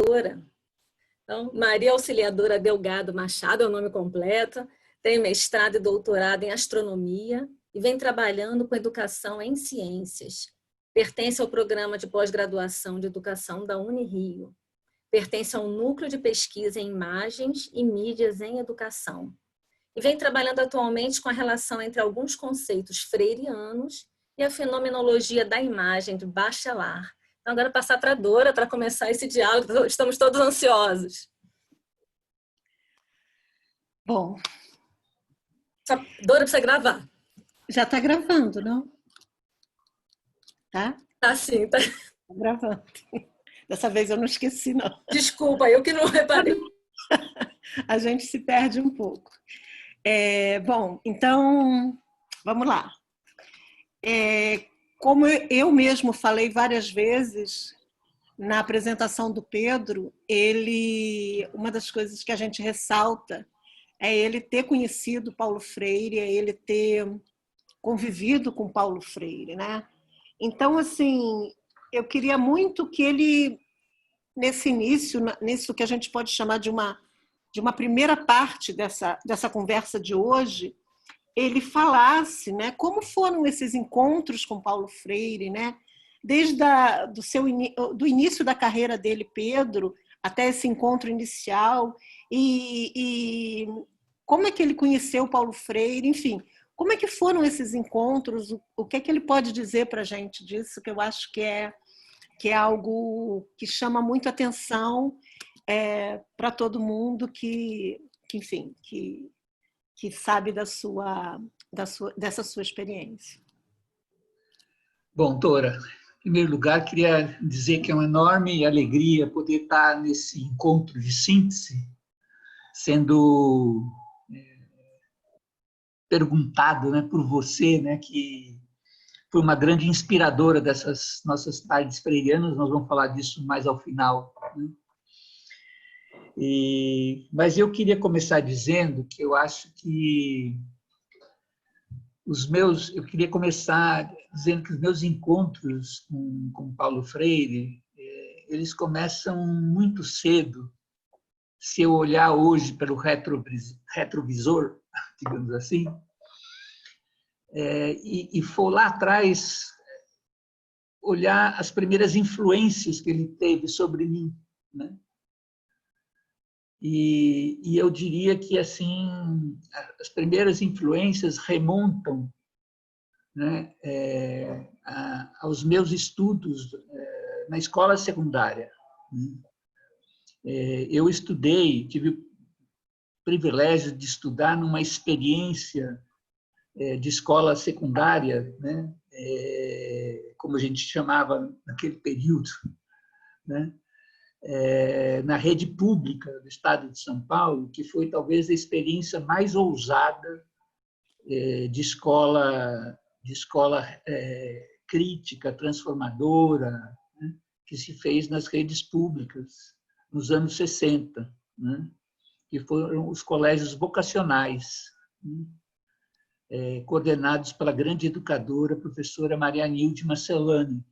doutora. Então, Maria Auxiliadora Delgado Machado é o nome completo, tem mestrado e doutorado em astronomia e vem trabalhando com educação em ciências. Pertence ao programa de pós-graduação de educação da Unirio. Pertence ao núcleo de pesquisa em imagens e mídias em educação. E vem trabalhando atualmente com a relação entre alguns conceitos freirianos e a fenomenologia da imagem de Bachelard. Então, agora passar para a Dora para começar esse diálogo. Estamos todos ansiosos. Bom. Dora, precisa gravar. Já está gravando, não? Tá? Tá sim, tá. Tá gravando. Dessa vez eu não esqueci, não. Desculpa, eu que não reparei. A gente se perde um pouco. Bom, então, vamos lá. Como eu mesmo falei várias vezes na apresentação do Pedro, uma das coisas que a gente ressalta é ele ter conhecido Paulo Freire, é ele ter convivido com Paulo Freire, né? Então, assim, eu queria muito que ele, nesse início, nisso que a gente pode chamar de uma primeira parte dessa conversa de hoje, ele falasse, né, como foram esses encontros com Paulo Freire, né, desde do início da carreira dele, Pedro, até esse encontro inicial, e como é que ele conheceu Paulo Freire, enfim, como é que foram esses encontros, o que é que ele pode dizer para a gente disso, que eu acho que é algo que chama muito atenção para todo mundo enfim, que sabe dessa sua experiência. Bom, Dora, em primeiro lugar, queria dizer que é uma enorme alegria poder estar nesse encontro de síntese, sendo perguntado, né, por você, né, que foi uma grande inspiradora dessas nossas tardes freirianas. Nós vamos falar disso mais ao final, né? Mas eu queria começar dizendo que eu acho que eu queria começar dizendo que os meus encontros com Paulo Freire, eles começam muito cedo. Se eu olhar hoje pelo retrovisor, digamos assim, e for lá atrás olhar as primeiras influências que ele teve sobre mim, né? E eu diria que assim as primeiras influências remontam, né, aos meus estudos na escola secundária, né? Eu tive o privilégio de estudar numa experiência de escola secundária, né, como a gente chamava naquele período, né, na rede pública do estado de São Paulo, que foi talvez a experiência mais ousada de escola crítica, transformadora, né, que se fez nas redes públicas nos anos 60, né, que foram os colégios vocacionais, né, coordenados pela grande educadora, professora Maria Nilde Marcelani.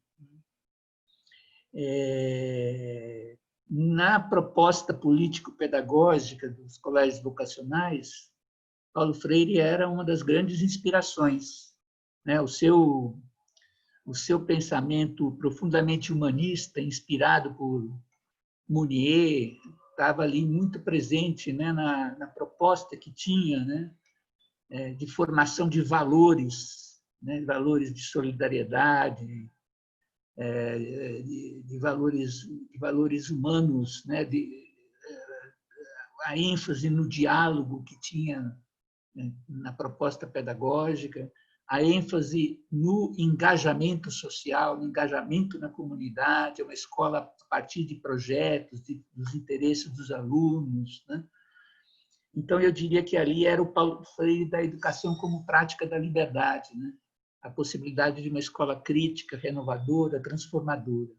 Na proposta político-pedagógica dos colégios vocacionais, Paulo Freire era uma das grandes inspirações, né? O seu pensamento profundamente humanista, inspirado por Mounier, estava ali muito presente, né, na proposta que tinha, né, de formação de valores, né, valores de solidariedade, de valores humanos, né, a ênfase no diálogo que tinha, né, na proposta pedagógica, a ênfase no engajamento social, no engajamento na comunidade, é uma escola a partir de projetos, dos interesses dos alunos, né? Então, eu diria que ali era o Paulo Freire da educação como prática da liberdade, né? A possibilidade de uma escola crítica, renovadora, transformadora.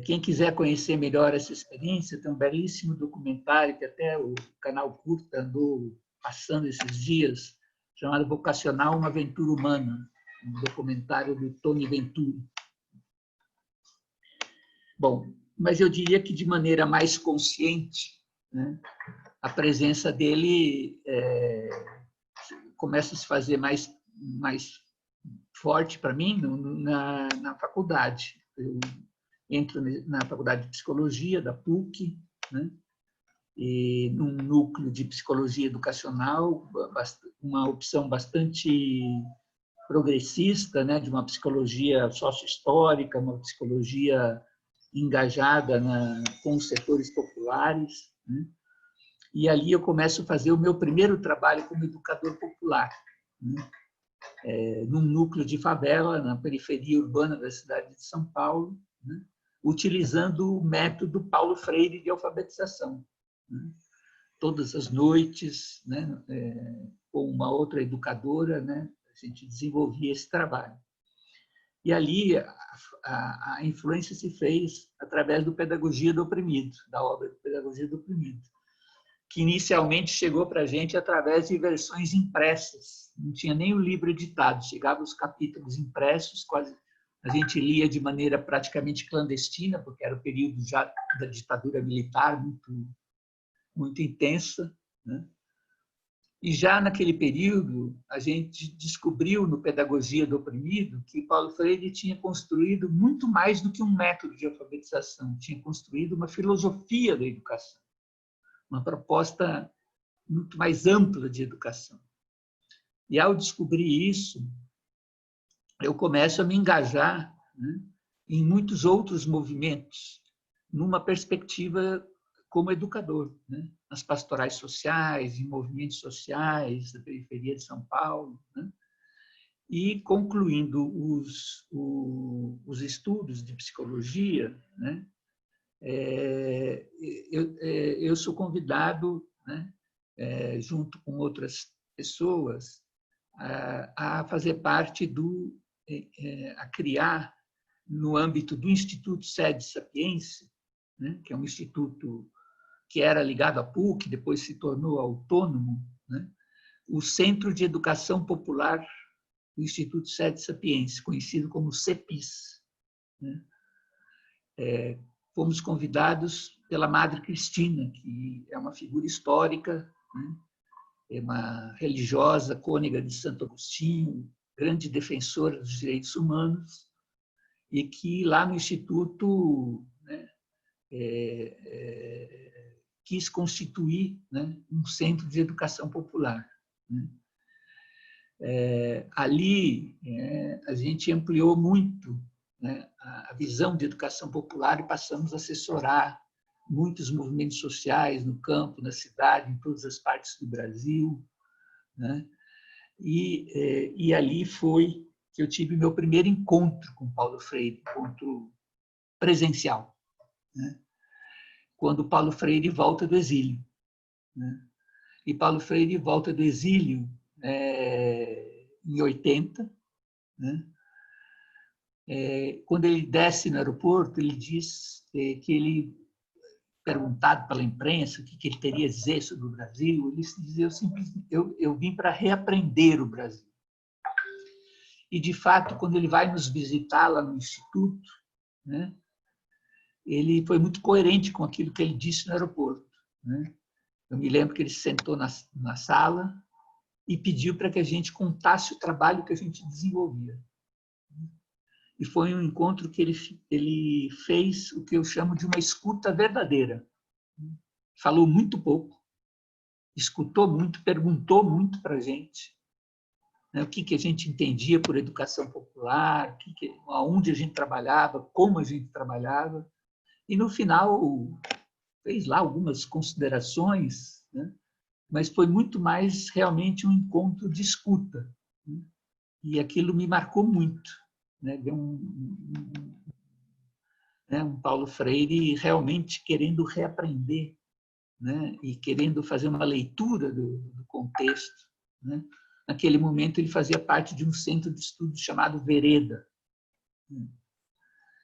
Quem quiser conhecer melhor essa experiência, tem um belíssimo documentário que até o canal Curta andou passando esses dias, chamado Vocacional, uma aventura humana, um documentário do Tony Venturi. Bom, mas eu diria que de maneira mais consciente, né, a presença dele começa a se fazer mais forte para mim na faculdade. Eu entro na faculdade de psicologia da PUC, né, e num núcleo de psicologia educacional, uma opção bastante progressista, né, de uma psicologia sócio-histórica, uma psicologia engajada com os setores populares, né? E ali eu começo a fazer o meu primeiro trabalho como educador popular, né? Num núcleo de favela, na periferia urbana da cidade de São Paulo, né? Utilizando o método Paulo Freire de alfabetização, né? Todas as noites, né? Com uma outra educadora, né? A gente desenvolvia esse trabalho. E ali a influência se fez através do Pedagogia do Oprimido, da obra do Pedagogia do Oprimido, que inicialmente chegou para a gente através de versões impressas. Não tinha nem o livro editado, chegavam os capítulos impressos, quase a gente lia de maneira praticamente clandestina, porque era o período já da ditadura militar muito intensa, né? E já naquele período, a gente descobriu no Pedagogia do Oprimido que Paulo Freire tinha construído muito mais do que um método de alfabetização, tinha construído uma filosofia da educação, uma proposta muito mais ampla de educação. E ao descobrir isso, eu começo a me engajar, né, em muitos outros movimentos, numa perspectiva como educador, né? Nas pastorais sociais, em movimentos sociais da periferia de São Paulo, né? E concluindo os estudos de psicologia, né? Eu sou convidado, né, junto com outras pessoas, a fazer parte a criar, no âmbito do Instituto Sede Sapiense, né, que é um instituto que era ligado à PUC, depois se tornou autônomo, né, o Centro de Educação Popular do Instituto Sede Sapiense, conhecido como CEPIS, né. Fomos convidados pela Madre Cristina, que é uma figura histórica, né, é uma religiosa cônega de Santo Agostinho, grande defensora dos direitos humanos, e que lá no Instituto, né, quis constituir, né, um centro de educação popular, né. Ali a gente ampliou muito, né, a visão de educação popular e passamos a assessorar muitos movimentos sociais no campo, na cidade, em todas as partes do Brasil, né. E ali foi que eu tive meu primeiro encontro com Paulo Freire, encontro presencial, né, quando Paulo Freire volta do exílio, né. E Paulo Freire volta do exílio em 80, né. Quando ele desce no aeroporto, ele diz que ele, perguntado pela imprensa o que ele teria a dizer sobre o Brasil, ele dizia: eu vim para reaprender o Brasil. E, de fato, quando ele vai nos visitar lá no Instituto, né, ele foi muito coerente com aquilo que ele disse no aeroporto, né. Eu me lembro que ele se sentou na sala e pediu para que a gente contasse o trabalho que a gente desenvolvia. E foi um encontro que ele fez o que eu chamo de uma escuta verdadeira. Falou muito pouco, escutou muito, perguntou muito para a gente, né, o que a gente entendia por educação popular, aonde a gente trabalhava, como a gente trabalhava. E, no final, fez lá algumas considerações, né, mas foi muito mais realmente um encontro de escuta, né, e aquilo me marcou muito, né, deu um Paulo Freire realmente querendo reaprender, né, e querendo fazer uma leitura do contexto, né. Naquele momento, ele fazia parte de um centro de estudos chamado Vereda.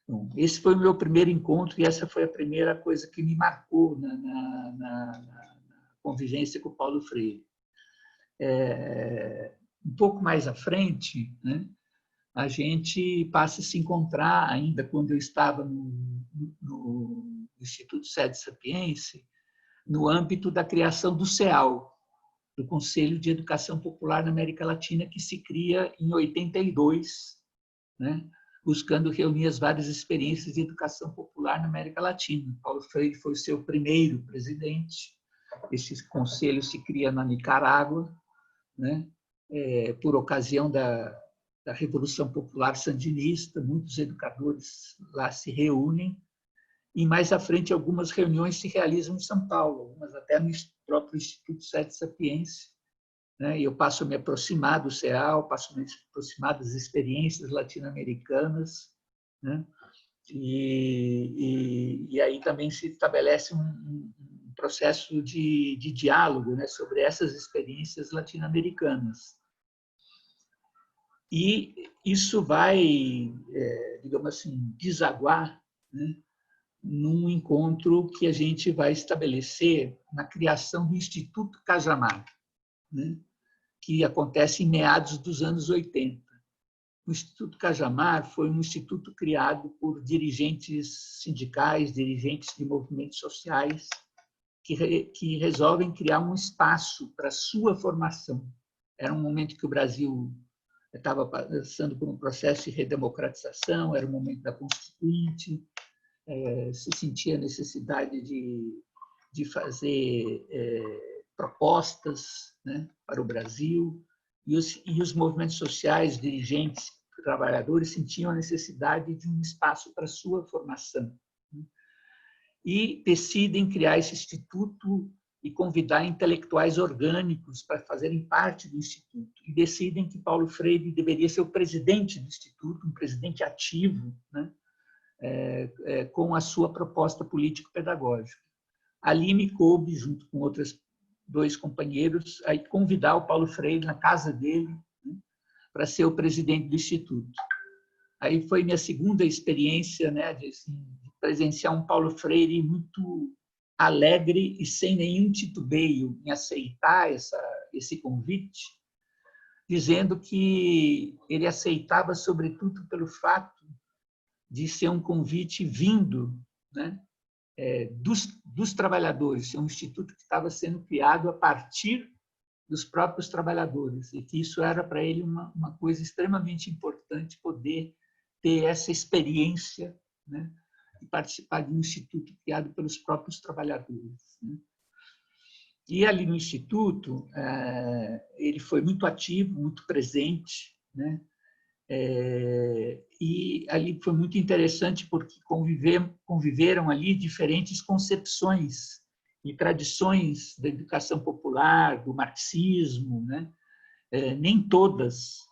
Bom, esse foi o meu primeiro encontro e essa foi a primeira coisa que me marcou na convivência com o Paulo Freire. Um pouco mais à frente, né, a gente passa a se encontrar ainda quando eu estava no no Instituto Sede Sapiense, no âmbito da criação do CEAL, do Conselho de Educação Popular na América Latina, que se cria em 82, né, buscando reunir as várias experiências de educação popular na América Latina. Paulo Freire foi o seu primeiro presidente. Esse conselho se cria na Nicarágua, né, por ocasião da Revolução Popular Sandinista. Muitos educadores lá se reúnem, e mais à frente algumas reuniões se realizam em São Paulo, algumas até no próprio Instituto Sede Sapiense, né? E eu passo a me aproximar do CEAL, passo a me aproximar das experiências latino-americanas, né? E aí também se estabelece um processo de diálogo, né, sobre essas experiências latino-americanas. E isso vai, digamos assim, desaguar, né, num encontro que a gente vai estabelecer na criação do Instituto Cajamar, né, que acontece em meados dos anos 80. O Instituto Cajamar foi um instituto criado por dirigentes sindicais, dirigentes de movimentos sociais, que resolvem criar um espaço para a sua formação. Era um momento que o Brasil estava passando por um processo de redemocratização, era o momento da Constituinte, se sentia a necessidade de fazer propostas, né, para o Brasil, e os movimentos sociais, dirigentes, trabalhadores sentiam a necessidade de um espaço para a sua formação, né, e decidem criar esse instituto e convidar intelectuais orgânicos para fazerem parte do instituto, e decidem que Paulo Freire deveria ser o presidente do instituto, um presidente ativo, né, com a sua proposta político-pedagógica. Ali me coube, junto com outros 2 companheiros, a convidar o Paulo Freire na casa dele, né, para ser o presidente do Instituto. Aí foi minha segunda experiência, né, de presenciar um Paulo Freire muito alegre e sem nenhum titubeio em aceitar esse convite, dizendo que ele aceitava, sobretudo, pelo fato de ser um convite vindo, né, dos trabalhadores, é um instituto que estava sendo criado a partir dos próprios trabalhadores, e que isso era para ele uma coisa extremamente importante, poder ter essa experiência, né, de participar de um instituto criado pelos próprios trabalhadores, né. E ali no instituto ele foi muito ativo, muito presente, né. E ali foi muito interessante porque conviveram ali diferentes concepções e tradições da educação popular, do marxismo, né? Nem todas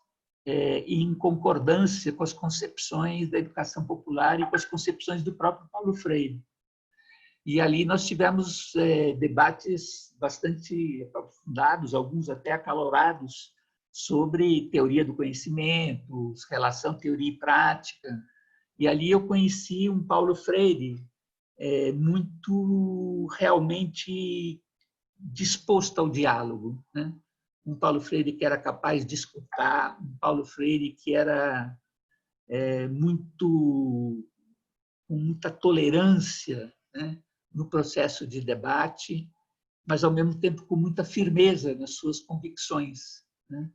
em concordância com as concepções da educação popular e com as concepções do próprio Paulo Freire. E ali nós tivemos debates bastante aprofundados, alguns até acalorados, sobre teoria do conhecimento, relação teoria e prática. E ali eu conheci um Paulo Freire muito realmente disposto ao diálogo, né? Um Paulo Freire que era capaz de escutar, um Paulo Freire que era com muita tolerância, né, no processo de debate, mas, ao mesmo tempo, com muita firmeza nas suas convicções, né?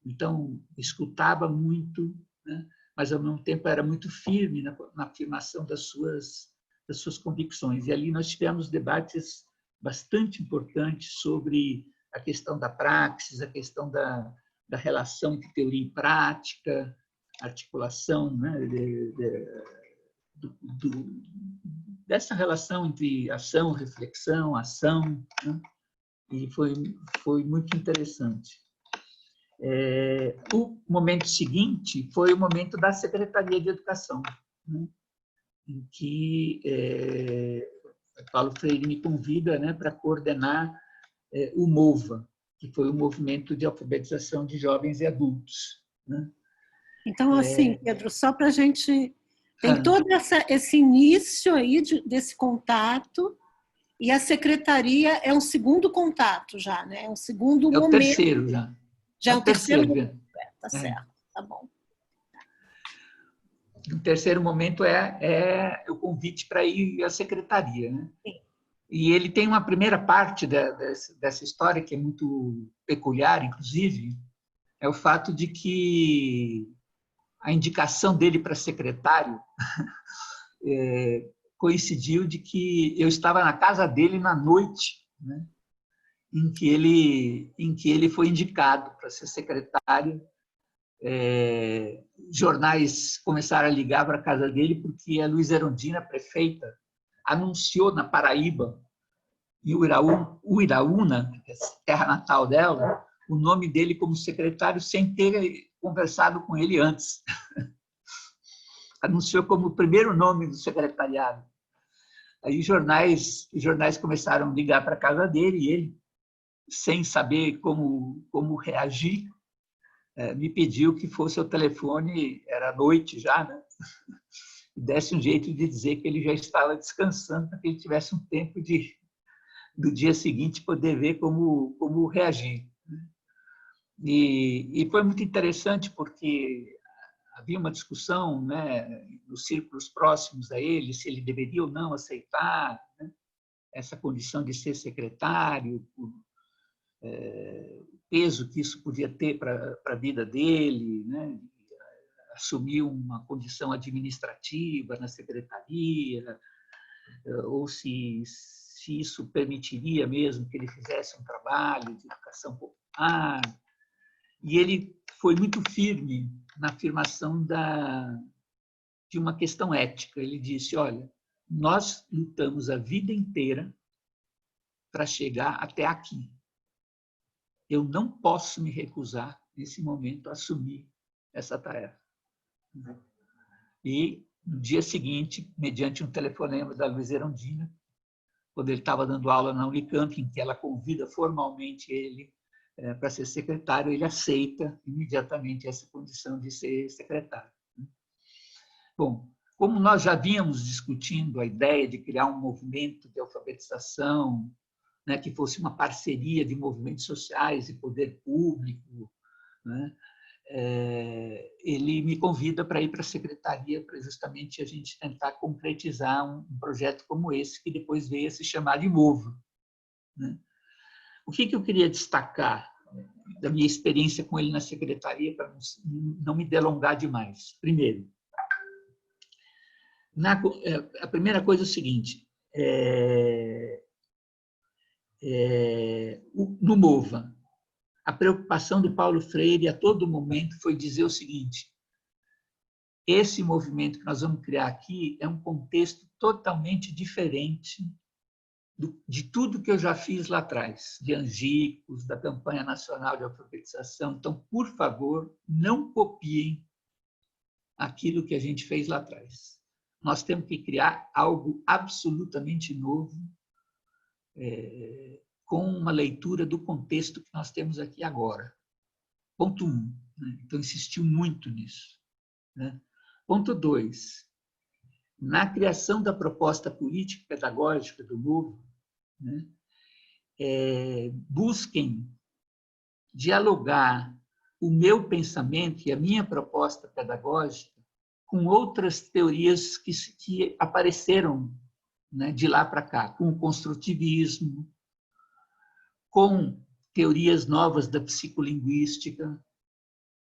Então, escutava muito, né, mas, ao mesmo tempo, era muito firme na afirmação das suas convicções. E ali nós tivemos debates bastante importantes sobre a questão da praxis, a questão da relação entre teoria e prática, articulação, né, dessa relação entre ação, reflexão, ação, né? E foi muito interessante. O momento seguinte foi o momento da Secretaria de Educação, né, em que Paulo Freire me convida, né, para coordenar o MOVA, que foi o Movimento de Alfabetização de Jovens e Adultos, né? Então, assim, Pedro, só para a gente... Tem todo esse início aí desse contato, e a secretaria é um segundo contato já, né? É um segundo momento. É o terceiro já. Já é o terceiro momento. Tá certo, tá bom. O terceiro momento é o convite para ir à secretaria, né? Sim. E ele tem uma primeira parte dessa história que é muito peculiar, inclusive, é o fato de que a indicação dele para secretário coincidiu de que eu estava na casa dele na noite, né, em que ele foi indicado para ser secretário. Jornais começaram a ligar para a casa dele porque a Luísa Erundina, prefeita, anunciou na Paraíba, em Uiraúna, que é a terra natal dela, o nome dele como secretário sem ter conversado com ele antes. Anunciou como o primeiro nome do secretariado. Aí jornais começaram a ligar para a casa dele e ele, sem saber como reagir, me pediu que fosse ao telefone, era noite já, né? E desse um jeito de dizer que ele já estava descansando para que ele tivesse um tempo do dia seguinte poder ver como reagir. E foi muito interessante porque havia uma discussão, né, nos círculos próximos a ele, se ele deveria ou não aceitar, né, essa condição de ser secretário, o peso que isso podia ter para a vida dele, né, assumir uma condição administrativa na secretaria, ou se isso permitiria mesmo que ele fizesse um trabalho de educação popular. E ele foi muito firme na afirmação de uma questão ética. Ele disse, olha, nós lutamos a vida inteira para chegar até aqui. Eu não posso me recusar, nesse momento, a assumir essa tarefa. E, no dia seguinte, mediante um telefonema da Luísa Erundina, quando ele estava dando aula na Unicamp, em que ela convida formalmente ele para ser secretário, ele aceita imediatamente essa condição de ser secretário. Bom, como nós já vínhamos discutindo a ideia de criar um movimento de alfabetização, né, que fosse uma parceria de movimentos sociais e poder público, né, ele me convida para ir para a secretaria para justamente a gente tentar concretizar um projeto como esse, que depois veio a se chamar de Mova, né? O que eu queria destacar da minha experiência com ele na secretaria, para não me delongar demais? Primeiro, a primeira coisa é o seguinte, no Mova, a preocupação do Paulo Freire a todo momento foi dizer o seguinte: esse movimento que nós vamos criar aqui é um contexto totalmente diferente de tudo que eu já fiz lá atrás, de Angicos, da campanha nacional de alfabetização. Então, por favor, não copiem aquilo que a gente fez lá atrás. Nós temos que criar algo absolutamente novo, com uma leitura do contexto que nós temos aqui agora. Ponto 1. Então, insistiu muito nisso. Ponto 2. Na criação da proposta política pedagógica do Novo, busquem dialogar o meu pensamento e a minha proposta pedagógica com outras teorias que apareceram, né, de lá para cá, com o construtivismo, com teorias novas da psicolinguística,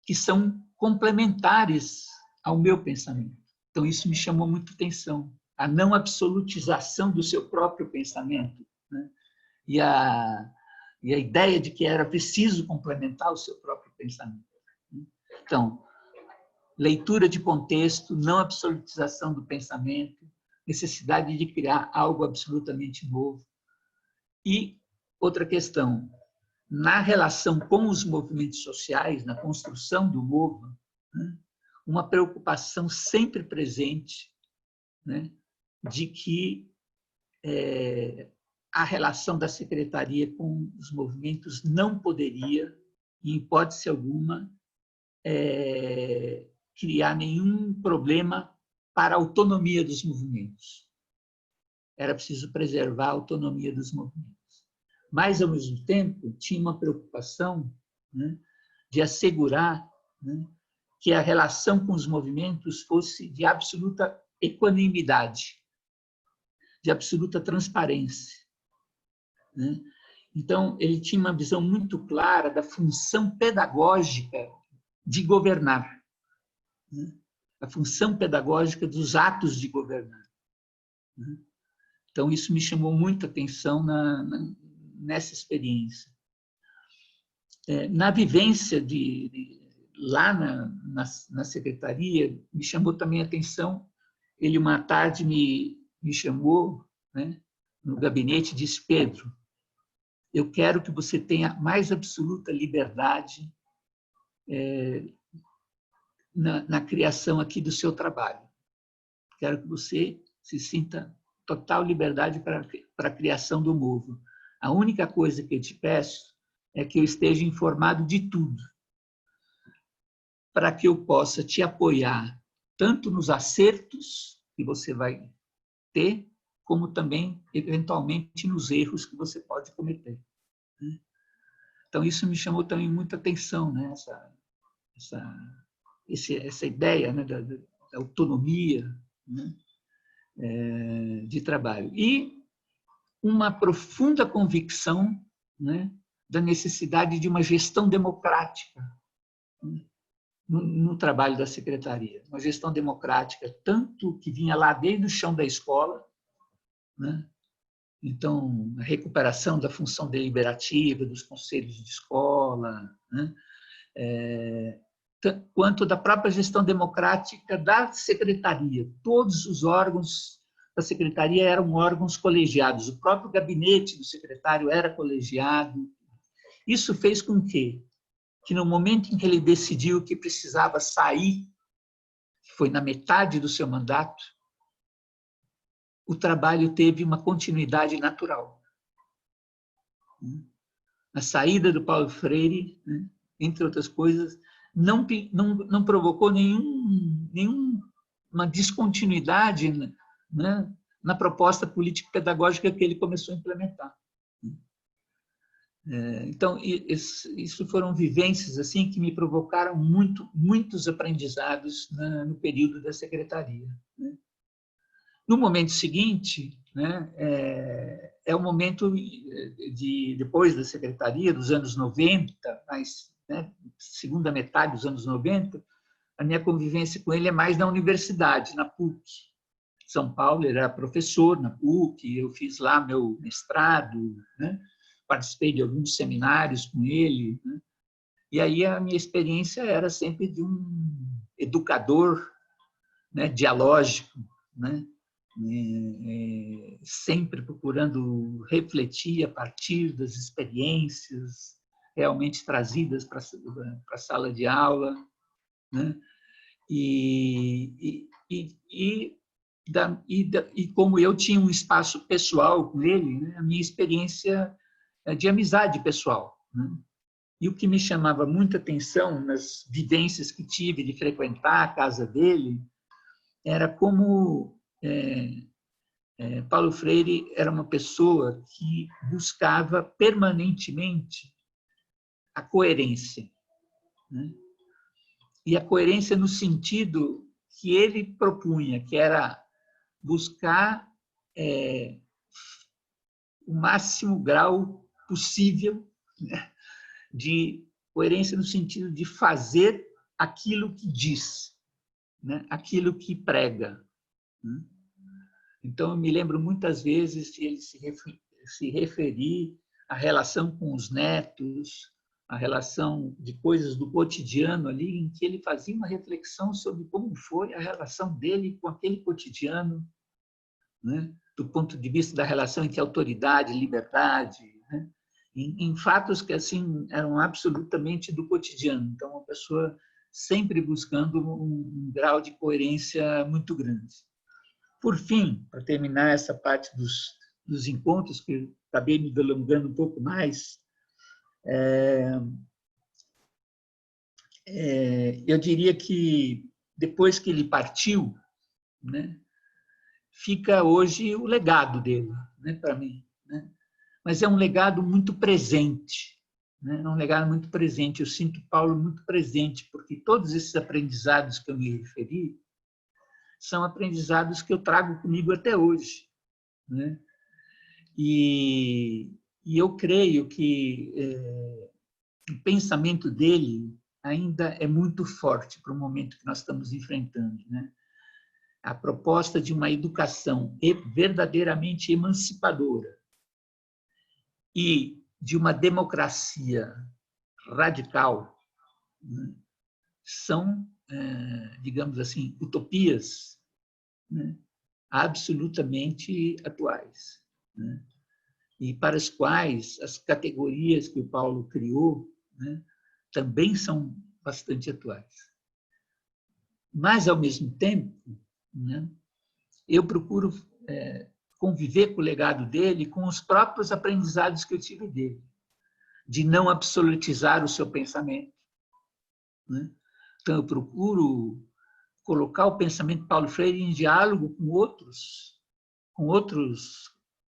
que são complementares ao meu pensamento. Então, isso me chamou muito atenção, a não absolutização do seu próprio pensamento, né? E a ideia de que era preciso complementar o seu próprio pensamento. Então, leitura de contexto, não absolutização do pensamento, necessidade de criar algo absolutamente novo. E outra questão, na relação com os movimentos sociais, na construção do Mova, uma preocupação sempre presente, né, de que a relação da secretaria com os movimentos não poderia, em hipótese alguma, criar nenhum problema para a autonomia dos movimentos. Era preciso preservar a autonomia dos movimentos. Mas, ao mesmo tempo, tinha uma preocupação, né, de assegurar, né, que a relação com os movimentos fosse de absoluta equanimidade, de absoluta transparência, né? Então, ele tinha uma visão muito clara da função pedagógica de governar, né? A função pedagógica dos atos de governar, né? Então, isso me chamou muita atenção nessa experiência. Na vivência lá na secretaria, me chamou também a atenção. Ele, uma tarde, me chamou, né, no gabinete e disse: Pedro, eu quero que você tenha mais absoluta liberdade na criação aqui do seu trabalho. Quero que você se sinta total liberdade para a criação do Movo. A única coisa que eu te peço é que eu esteja informado de tudo, para que eu possa te apoiar tanto nos acertos que você vai ter, como também, eventualmente, nos erros que você pode cometer. Então, isso me chamou também muita atenção, né? Essa ideia, né, da autonomia, né, de trabalho. E uma profunda convicção, né, da necessidade de uma gestão democrática, né, no trabalho da secretaria. Uma gestão democrática, tanto que vinha lá desde o chão da escola, né? Então, a recuperação da função deliberativa dos conselhos de escola, né? Quanto da própria gestão democrática da secretaria. Todos os órgãos da secretaria eram órgãos colegiados. O próprio gabinete do secretário era colegiado. Isso fez com que no momento em que ele decidiu que precisava sair, que foi na metade do seu mandato, o trabalho teve uma continuidade natural. A saída do Paulo Freire, né, entre outras coisas, não provocou nenhuma descontinuidade, né, na proposta político-pedagógica que ele começou a implementar. Então, isso foram vivências assim que me provocaram muitos aprendizados no período da secretaria. No momento seguinte, né, é o momento depois da secretaria, dos anos 90, mas, né, segunda metade dos anos 90, a minha convivência com ele é mais na universidade, na PUC. São Paulo, ele era professor na PUC, eu fiz lá meu mestrado, né? Participei de alguns seminários com ele, né? E aí a minha experiência era sempre de um educador, né, dialógico, né? Sempre procurando refletir a partir das experiências realmente trazidas para a sala de aula, né? E como eu tinha um espaço pessoal com ele, né, a minha experiência de amizade pessoal, né? E o que me chamava muita atenção nas vivências que tive de frequentar a casa dele era como Paulo Freire era uma pessoa que buscava permanentemente a coerência, né? E a coerência no sentido que ele propunha, que era buscar o máximo grau possível, né, de coerência no sentido de fazer aquilo que diz, né, aquilo que prega, né? Então, eu me lembro muitas vezes de ele se referir à relação com os netos, a relação de coisas do cotidiano ali, em que ele fazia uma reflexão sobre como foi a relação dele com aquele cotidiano, né? Do ponto de vista da relação entre autoridade e liberdade, né? Em fatos que assim eram absolutamente do cotidiano. Então, uma pessoa sempre buscando um grau de coerência muito grande. Por fim, para terminar essa parte dos encontros, que eu acabei me delongando um pouco mais, eu diria que depois que ele partiu, né, fica hoje o legado dele, né, para mim, né? Mas é um legado muito presente, né? É um legado muito presente. Eu sinto Paulo muito presente, porque todos esses aprendizados que eu me referi são aprendizados que eu trago comigo até hoje, né? E eu creio que o pensamento dele ainda é muito forte para o momento que nós estamos enfrentando, né? A proposta de uma educação verdadeiramente emancipadora e de uma democracia radical, né, são, digamos assim, utopias, né, absolutamente atuais, né, e para as quais as categorias que o Paulo criou, né, também são bastante atuais. Mas, ao mesmo tempo, né, eu procuro conviver com o legado dele, com os próprios aprendizados que eu tive dele, de não absolutizar o seu pensamento, né? Então, eu procuro colocar o pensamento de Paulo Freire em diálogo com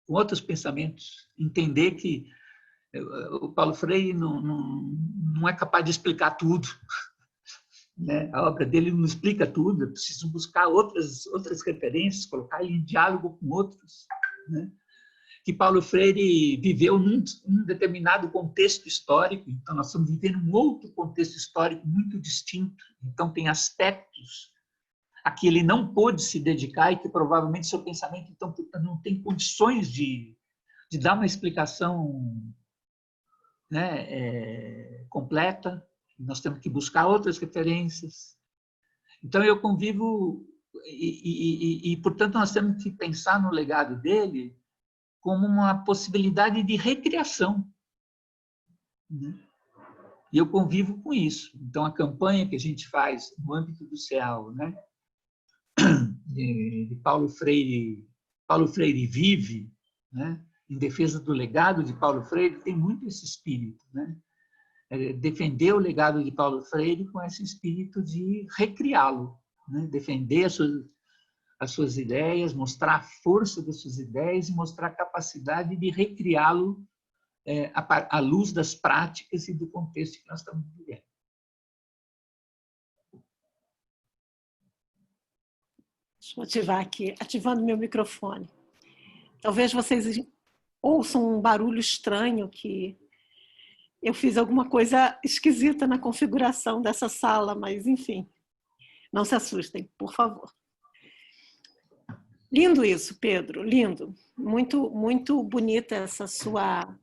outros pensamentos, entender que o Paulo Freire não é capaz de explicar tudo, né? A obra dele não explica tudo, eu preciso buscar outras referências, colocar ele em diálogo com outros, né? Que Paulo Freire viveu num determinado contexto histórico, então nós estamos vivendo um outro contexto histórico muito distinto, então tem aspectos a que ele não pôde se dedicar e que provavelmente seu pensamento então não tem condições de dar uma explicação, né, completa. Nós temos que buscar outras referências. Então eu convivo e portanto nós temos que pensar no legado dele como uma possibilidade de recriação, né? E eu convivo com isso. Então, a campanha que a gente faz no âmbito do CEAL, né, de Paulo Freire vive, né, em defesa do legado de Paulo Freire, tem muito esse espírito, né? Defender o legado de Paulo Freire com esse espírito de recriá-lo, né? Defender as suas ideias, mostrar a força das suas ideias e mostrar a capacidade de recriá-lo à luz das práticas e do contexto que nós estamos vivendo. Deixa eu ativar aqui, ativando meu microfone. Talvez vocês ouçam um barulho estranho, que eu fiz alguma coisa esquisita na configuração dessa sala, mas enfim, não se assustem, por favor. Lindo isso, Pedro, lindo. Muito, muito bonita essa sua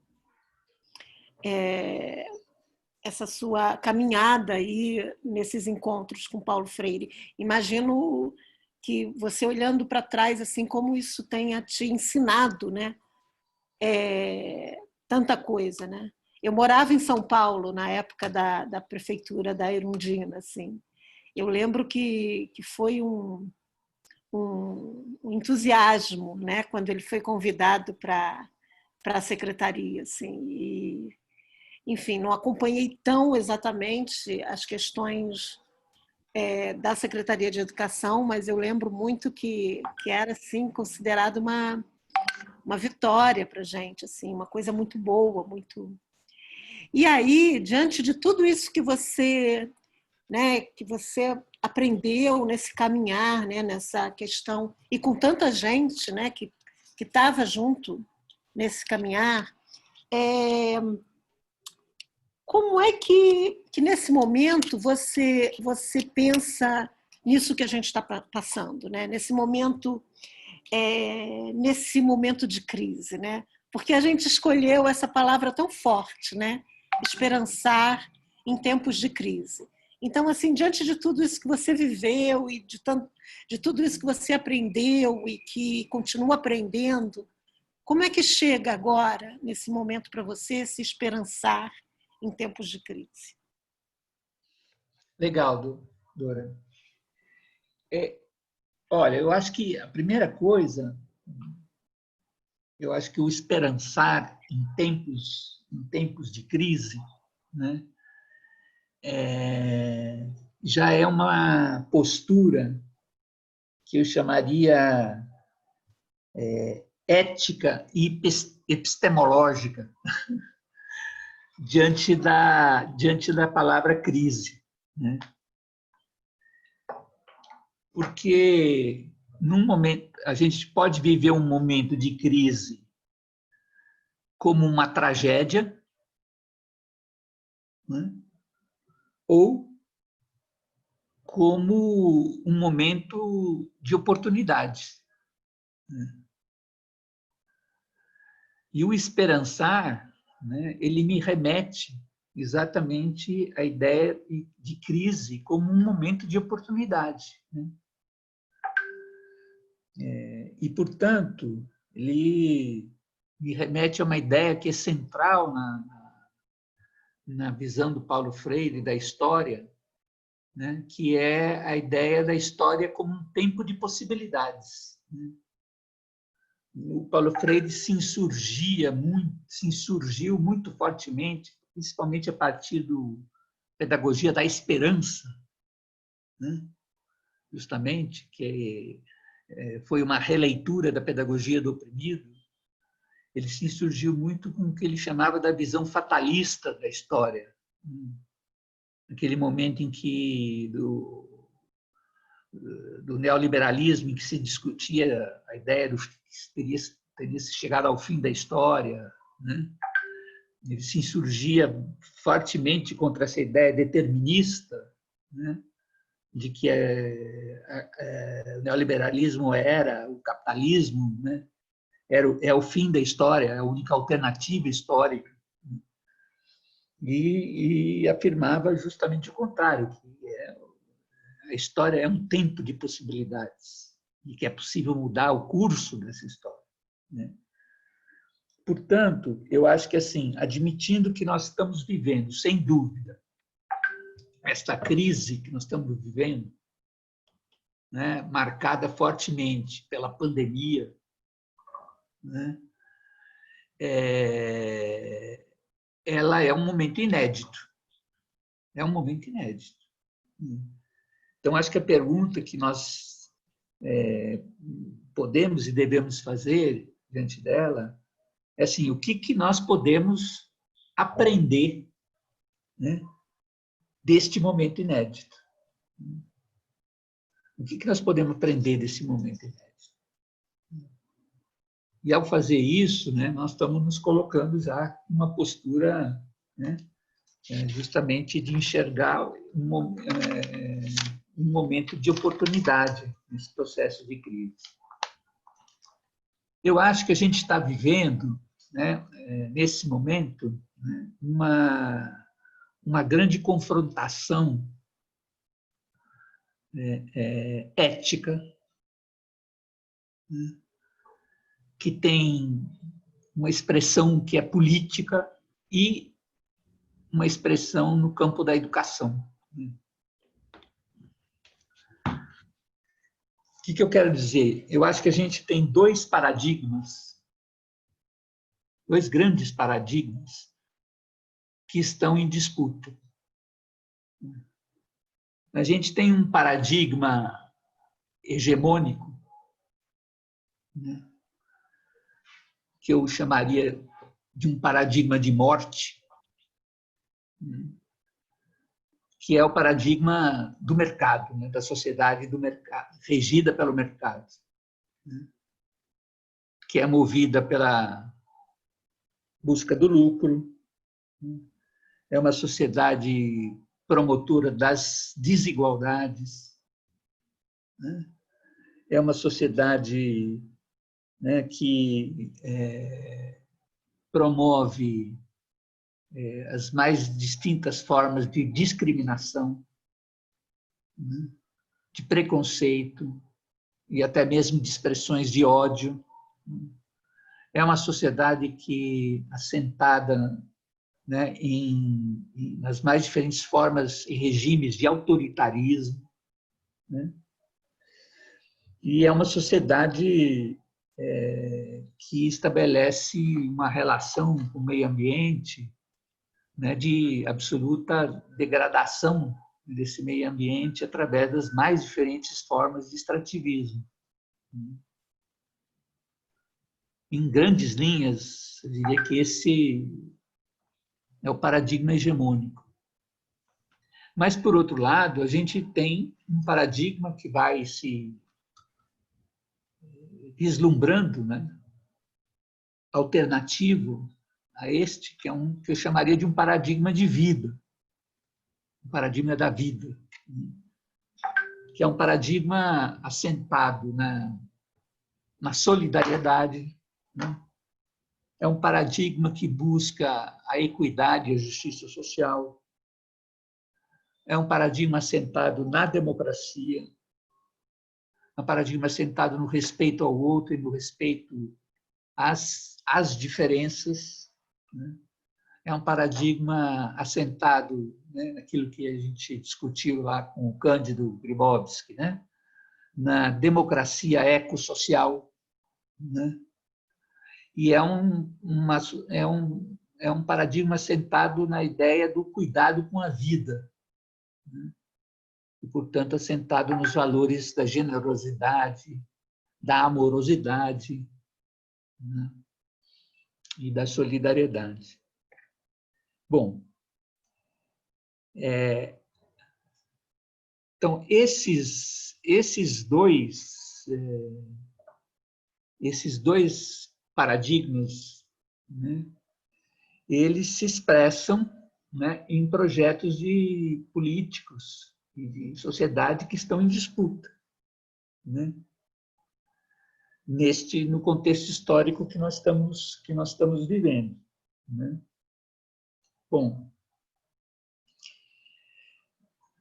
caminhada aí nesses encontros com Paulo Freire. Imagino que você, olhando para trás, assim, como isso tenha te ensinado, né? Tanta coisa, né? Eu morava em São Paulo na época da prefeitura da Erundina, assim. Eu lembro que foi um entusiasmo, né, quando ele foi convidado para a secretaria, assim. E, enfim, não acompanhei tão exatamente as questões da Secretaria de Educação, mas eu lembro muito que era assim considerado uma vitória para a gente, assim, uma coisa muito boa, muito. E aí, diante de tudo isso que você aprendeu nesse caminhar, né, nessa questão, e com tanta gente, né, que estava junto nesse caminhar, como é que nesse momento você pensa nisso que a gente está passando, né? Nesse momento de crise, né? Porque a gente escolheu essa palavra tão forte, né? Esperançar em tempos de crise. Então, assim, diante de tudo isso que você viveu e de tudo isso que você aprendeu e que continua aprendendo, como é que chega agora, nesse momento, para você se esperançar em tempos de crise? Legal, Dora. Olha, eu acho que a primeira coisa, eu acho que o esperançar em tempos de crise, né, já é uma postura que eu chamaria ética e epistemológica. diante da palavra crise, né? Porque num momento a gente pode viver um momento de crise como uma tragédia, né? Ou como um momento de oportunidade, né? E o esperançar, né, ele me remete exatamente à ideia de crise como um momento de oportunidade, né? E, portanto, ele me remete a uma ideia que é central na visão do Paulo Freire da história, né, que é a ideia da história como um tempo de possibilidades, né? O Paulo Freire se insurgiu muito fortemente, principalmente a partir da pedagogia da esperança, né? Justamente, que foi uma releitura da pedagogia do oprimido. Ele se insurgiu muito com o que ele chamava da visão fatalista da história. Naquele momento em que, do neoliberalismo, em que se discutia a ideia de que teria chegado ao fim da história, né? Ele se insurgia fortemente contra essa ideia determinista, né, de que o neoliberalismo era o capitalismo, né, é o fim da história, é a única alternativa histórica. E afirmava justamente o contrário, que a história é um tempo de possibilidades e que é possível mudar o curso dessa história, né? Portanto, eu acho que, assim, admitindo que nós estamos vivendo, sem dúvida, esta crise que nós estamos vivendo, né, marcada fortemente pela pandemia, né, ela é um momento inédito. É um momento inédito. Então, acho que a pergunta que nós podemos e devemos fazer diante dela é assim, o que nós podemos aprender, né, deste momento inédito? O que nós podemos aprender desse momento inédito? E, ao fazer isso, né, nós estamos nos colocando já numa postura, né, justamente de enxergar um momento de oportunidade nesse processo de crise. Eu acho que a gente está vivendo, né, nesse momento, né, uma grande confrontação ética, né, que tem uma expressão que é política e uma expressão no campo da educação. O que eu quero dizer? Eu acho que a gente tem dois grandes paradigmas que estão em disputa. A gente tem um paradigma hegemônico, né, que eu chamaria de um paradigma de morte, né, que é o paradigma do mercado, né, da sociedade do mercado, regida pelo mercado, né, que é movida pela busca do lucro, né, é uma sociedade promotora das desigualdades, né, é uma sociedade, né, que promove as mais distintas formas de discriminação, né, de preconceito e até mesmo de expressões de ódio. É uma sociedade que, assentada, né, nas mais diferentes formas e regimes de autoritarismo, né, e é uma sociedade que estabelece uma relação com o meio ambiente, né, de absoluta degradação desse meio ambiente através das mais diferentes formas de extrativismo. Em grandes linhas, eu diria que É o paradigma hegemônico. Mas, por outro lado, a gente tem um paradigma que vai se vislumbrando, né? Alternativo a este, que eu chamaria de um paradigma de vida, um paradigma da vida, que é um paradigma assentado na solidariedade, né? É um paradigma que busca a equidade e a justiça social, é um paradigma assentado na democracia, é um paradigma assentado no respeito ao outro e no respeito às diferenças, né? É um paradigma assentado, né, naquilo que a gente discutiu lá com o Cândido Gribowski, né? Na democracia ecossocial, né? E é um paradigma assentado na ideia do cuidado com a vida, né? E, portanto, assentado nos valores da generosidade, da amorosidade, né? E da solidariedade. Bom, então, esses dois paradigmas, né, eles se expressam, né, em projetos de políticos e de sociedade que estão em disputa, né, no contexto histórico que nós estamos vivendo, né? Bom,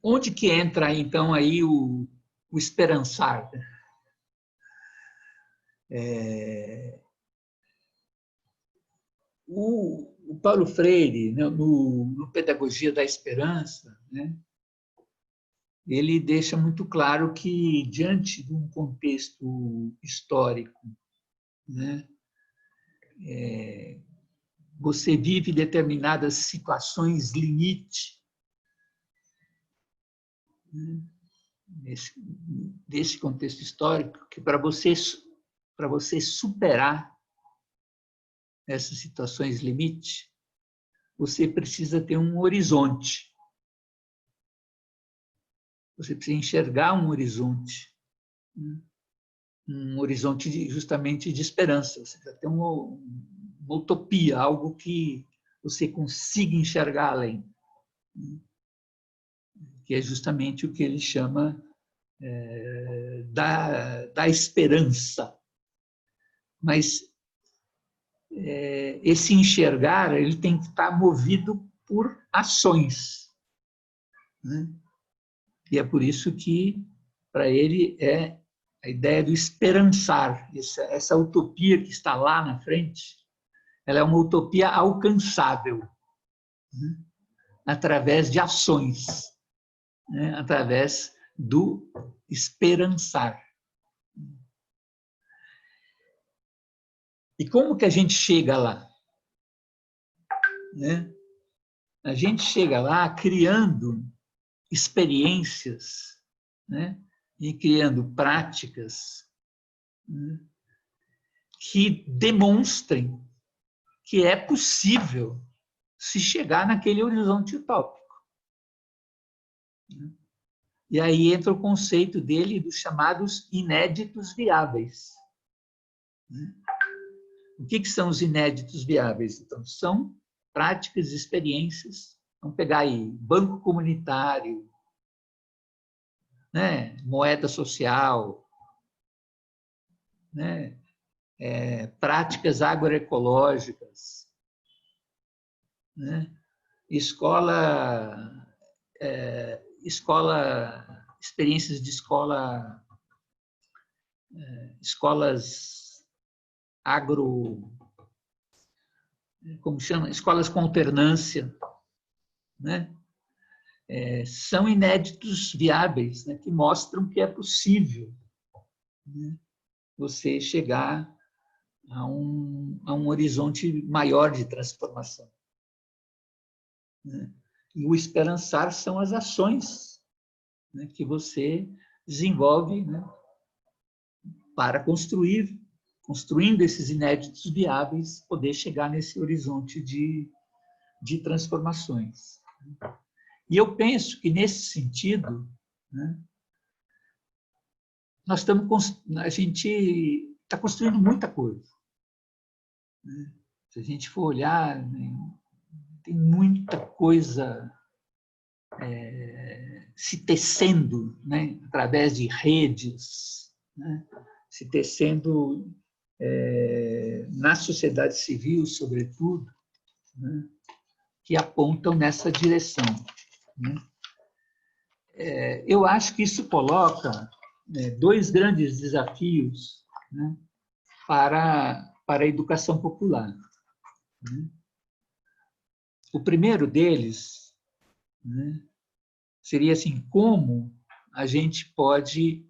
onde que entra então aí o esperançar? O Paulo Freire, né, no Pedagogia da Esperança, né, ele deixa muito claro que, diante de um contexto histórico, né, você vive determinadas situações limite, né, desse contexto histórico, que para você superar essas situações limite, você precisa ter um horizonte. Você precisa enxergar um horizonte justamente de esperança. Você precisa ter uma utopia, algo que você consiga enxergar além, que é justamente o que ele chama da esperança. Mas esse enxergar, ele tem que estar movido por ações, né? E é por isso que, para ele, é a ideia do esperançar, essa utopia que está lá na frente, ela é uma utopia alcançável, né? Através de ações, né? Através do esperançar. E como que a gente chega lá? Né? A gente chega lá criando experiências, né? E criando práticas, né, que demonstrem que é possível se chegar naquele horizonte utópico. E aí entra o conceito dele dos chamados inéditos viáveis. O que são os inéditos viáveis? Então, são práticas, experiências. Vamos pegar aí banco comunitário, né? Moeda social, né? Práticas agroecológicas, né? Experiências de escolas como chama? Escolas com alternância, né? São inéditos viáveis, né? Que mostram que é possível, né, você chegar a um horizonte maior de transformação, né? E o esperançar são as ações, né, que desenvolve, né, para construindo esses inéditos viáveis, poder chegar nesse horizonte de de transformações. E eu penso que, nesse sentido, né, a gente está construindo muita coisa. Né? Se a gente for olhar, né, tem muita coisa se tecendo, né, através de redes, né, se tecendo na sociedade civil, sobretudo, né, que apontam nessa direção. Né? Eu acho que isso coloca dois grandes desafios, né, para a educação popular. Né? O primeiro deles, né, seria assim, como a gente pode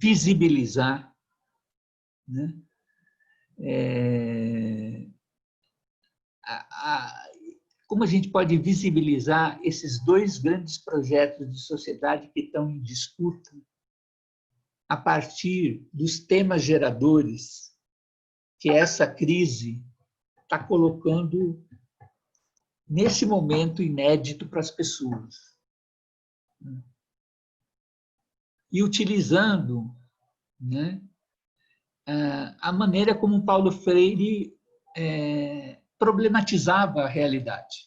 visibilizar, né, como a gente pode visibilizar esses dois grandes projetos de sociedade que estão em disputa a partir dos temas geradores que essa crise está colocando nesse momento inédito para as pessoas. E utilizando, né, a maneira como Paulo Freire problematizava a realidade.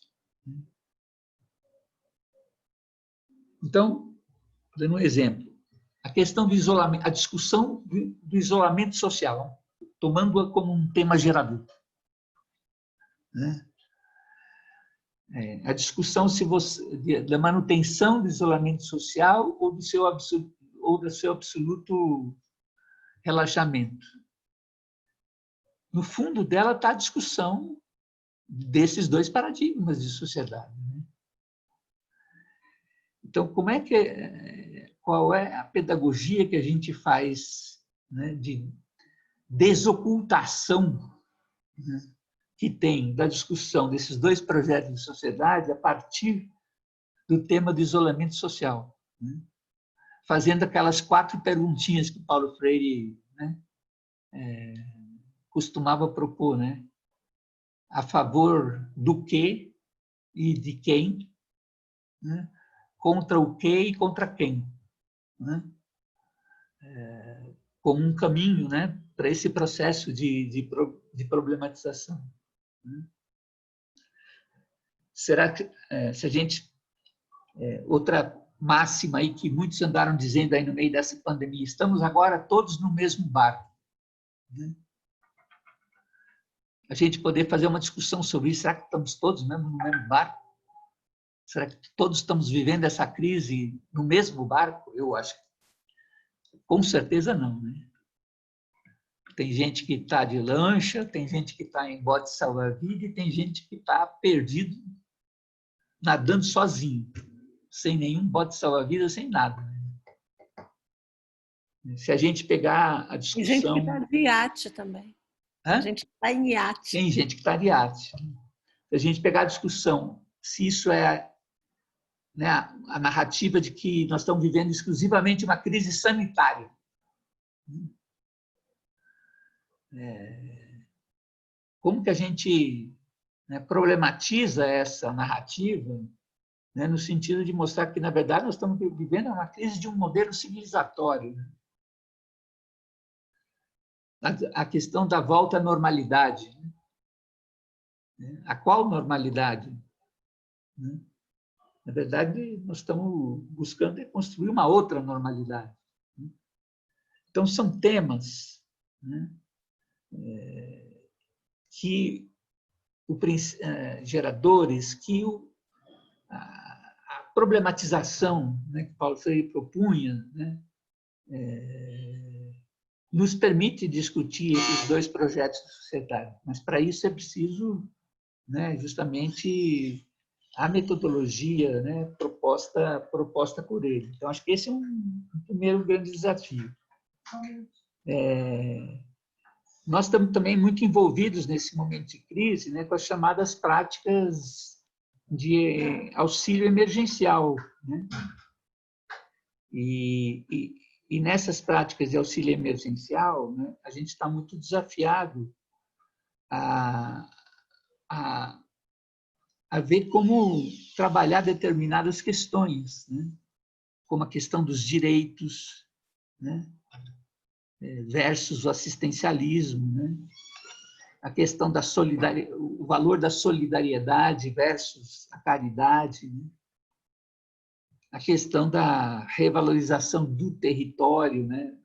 Então, dando um exemplo, a questão do isolamento, a discussão do isolamento social, tomando-a como um tema gerador. Né? A discussão da manutenção do isolamento social ou do seu absoluto relaxamento. No fundo dela está a discussão desses dois paradigmas de sociedade. Né? Então, qual é a pedagogia que a gente faz, né, de desocultação, né, que tem da discussão desses dois projetos de sociedade a partir do tema do isolamento social, né? Fazendo aquelas 4 perguntinhas que Paulo Freire, né, costumava propor, né? A favor do quê e de quem, né? Contra o quê e contra quem, né? Como um caminho, né, para esse processo de problematização. Né? Será que, se a gente... outra máxima aí que muitos andaram dizendo aí no meio dessa pandemia, estamos agora todos no mesmo barco. Né? A gente poder fazer uma discussão sobre isso, será que estamos todos mesmo no mesmo barco? Será que todos estamos vivendo essa crise no mesmo barco? Eu acho que com certeza não. Né? Tem gente que está de lancha, tem gente que está em bote salva-vida e tem gente que está perdido, nadando sozinho, sem nenhum bote salva-vida, sem nada. Se a gente pegar a discussão... Tem gente que está de iate também. Hã? A gente está em iate. Tem gente que está de iate. Se a gente pegar a discussão, se isso é, né, a narrativa de que nós estamos vivendo exclusivamente uma crise sanitária. Como que a gente, né, problematiza essa narrativa, né, no sentido de mostrar que, na verdade, nós estamos vivendo uma crise de um modelo civilizatório. Né? A questão da volta à normalidade. Né? A qual normalidade? Né? Na verdade, nós estamos buscando construir uma outra normalidade. Né? Então, são temas, né, que geradores, que a problematização, né, que Paulo Freire propunha, né, nos permite discutir esses dois projetos de sociedade. Mas, para isso, é preciso, né, justamente a metodologia, né, proposta por ele. Então, acho que esse é um primeiro grande desafio. Nós estamos também muito envolvidos nesse momento de crise, né, com as chamadas práticas de auxílio emergencial. Né? E nessas práticas de auxílio emergencial, né, a gente está muito desafiado a a ver como trabalhar determinadas questões, né? Como a questão dos direitos, né? Versus o assistencialismo, né? A questão da solidariedade, o valor da solidariedade versus a caridade, né? A questão da revalorização do território, né?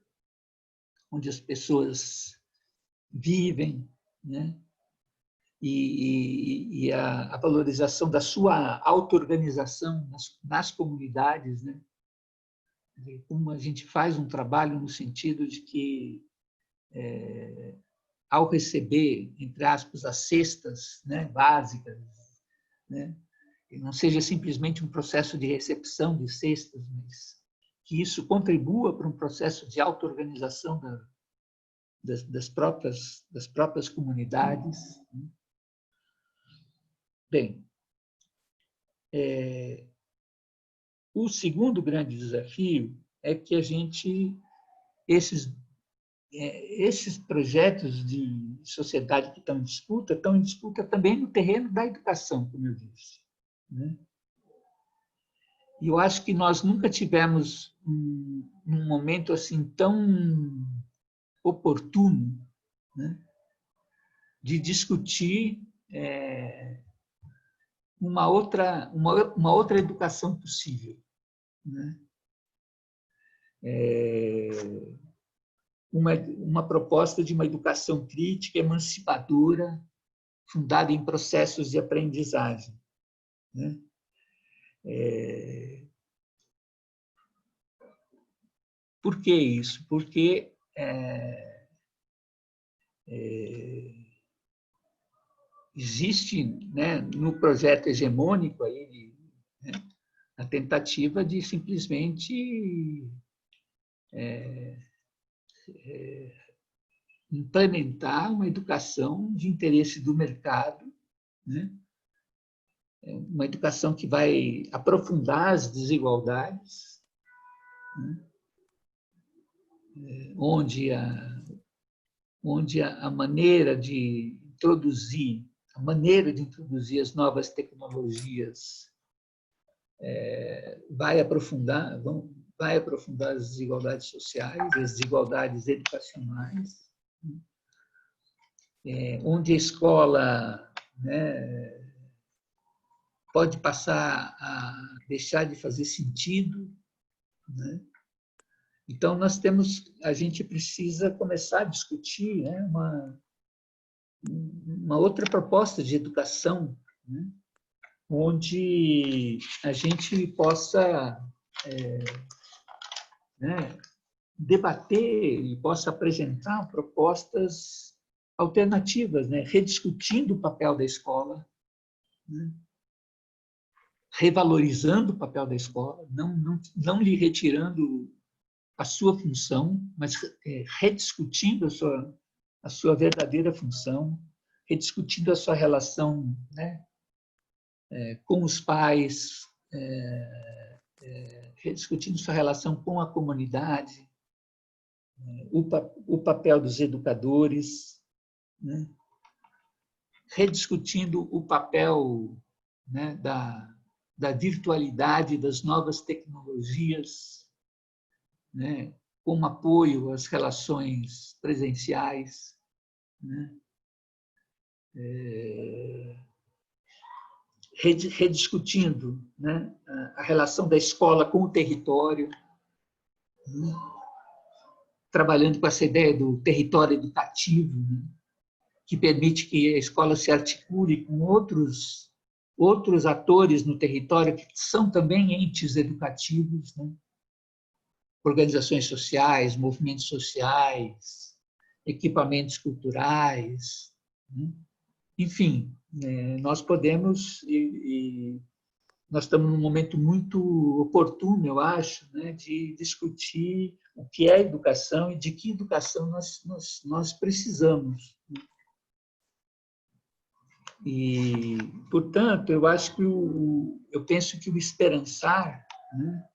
Onde as pessoas vivem, né? E a valorização da sua auto-organização nas comunidades, né? Como a gente faz um trabalho no sentido de que, ao receber, entre aspas, as cestas, né, básicas, né, que não seja simplesmente um processo de recepção de cestas, mas que isso contribua para um processo de auto-organização das próprias comunidades. Bem, o segundo grande desafio é que esses projetos de sociedade que estão em disputa também no terreno da educação, como eu disse, né? E eu acho que nós nunca tivemos um momento assim tão oportuno, né, de discutir uma outra educação possível, né? Uma proposta de uma educação crítica, emancipadora, fundada em processos de aprendizagem, né? Por que isso? Porque existe, né, no projeto hegemônico aí, né, a tentativa de simplesmente implementar uma educação de interesse do mercado, né? Uma educação que vai aprofundar as desigualdades, né? Onde a maneira de introduzir as novas tecnologias vai aprofundar as desigualdades sociais, as desigualdades educacionais, onde a escola, né, pode passar a deixar de fazer sentido, né? Então a gente precisa começar a discutir, né, uma outra proposta de educação, né, onde a gente possa né, debater e possa apresentar propostas alternativas, né, rediscutindo o papel da escola, né, revalorizando o papel da escola, não lhe retirando a sua função, mas rediscutindo a sua verdadeira função, rediscutindo a sua relação, né, com os pais, rediscutindo sua relação com a comunidade, o papel dos educadores, né, rediscutindo o papel, né, da virtualidade, das novas tecnologias, né, como apoio às relações presenciais, né, rediscutindo, né, a relação da escola com o território, né, trabalhando com essa ideia do território educativo, né, que permite que a escola se articule com outros atores no território que são também entes educativos, né, organizações sociais, movimentos sociais, equipamentos culturais, né? Enfim, nós podemos nós estamos num momento muito oportuno, eu acho, né, de discutir o que é educação e de que educação nós precisamos. E, portanto, eu acho que eu penso que o esperançar, né,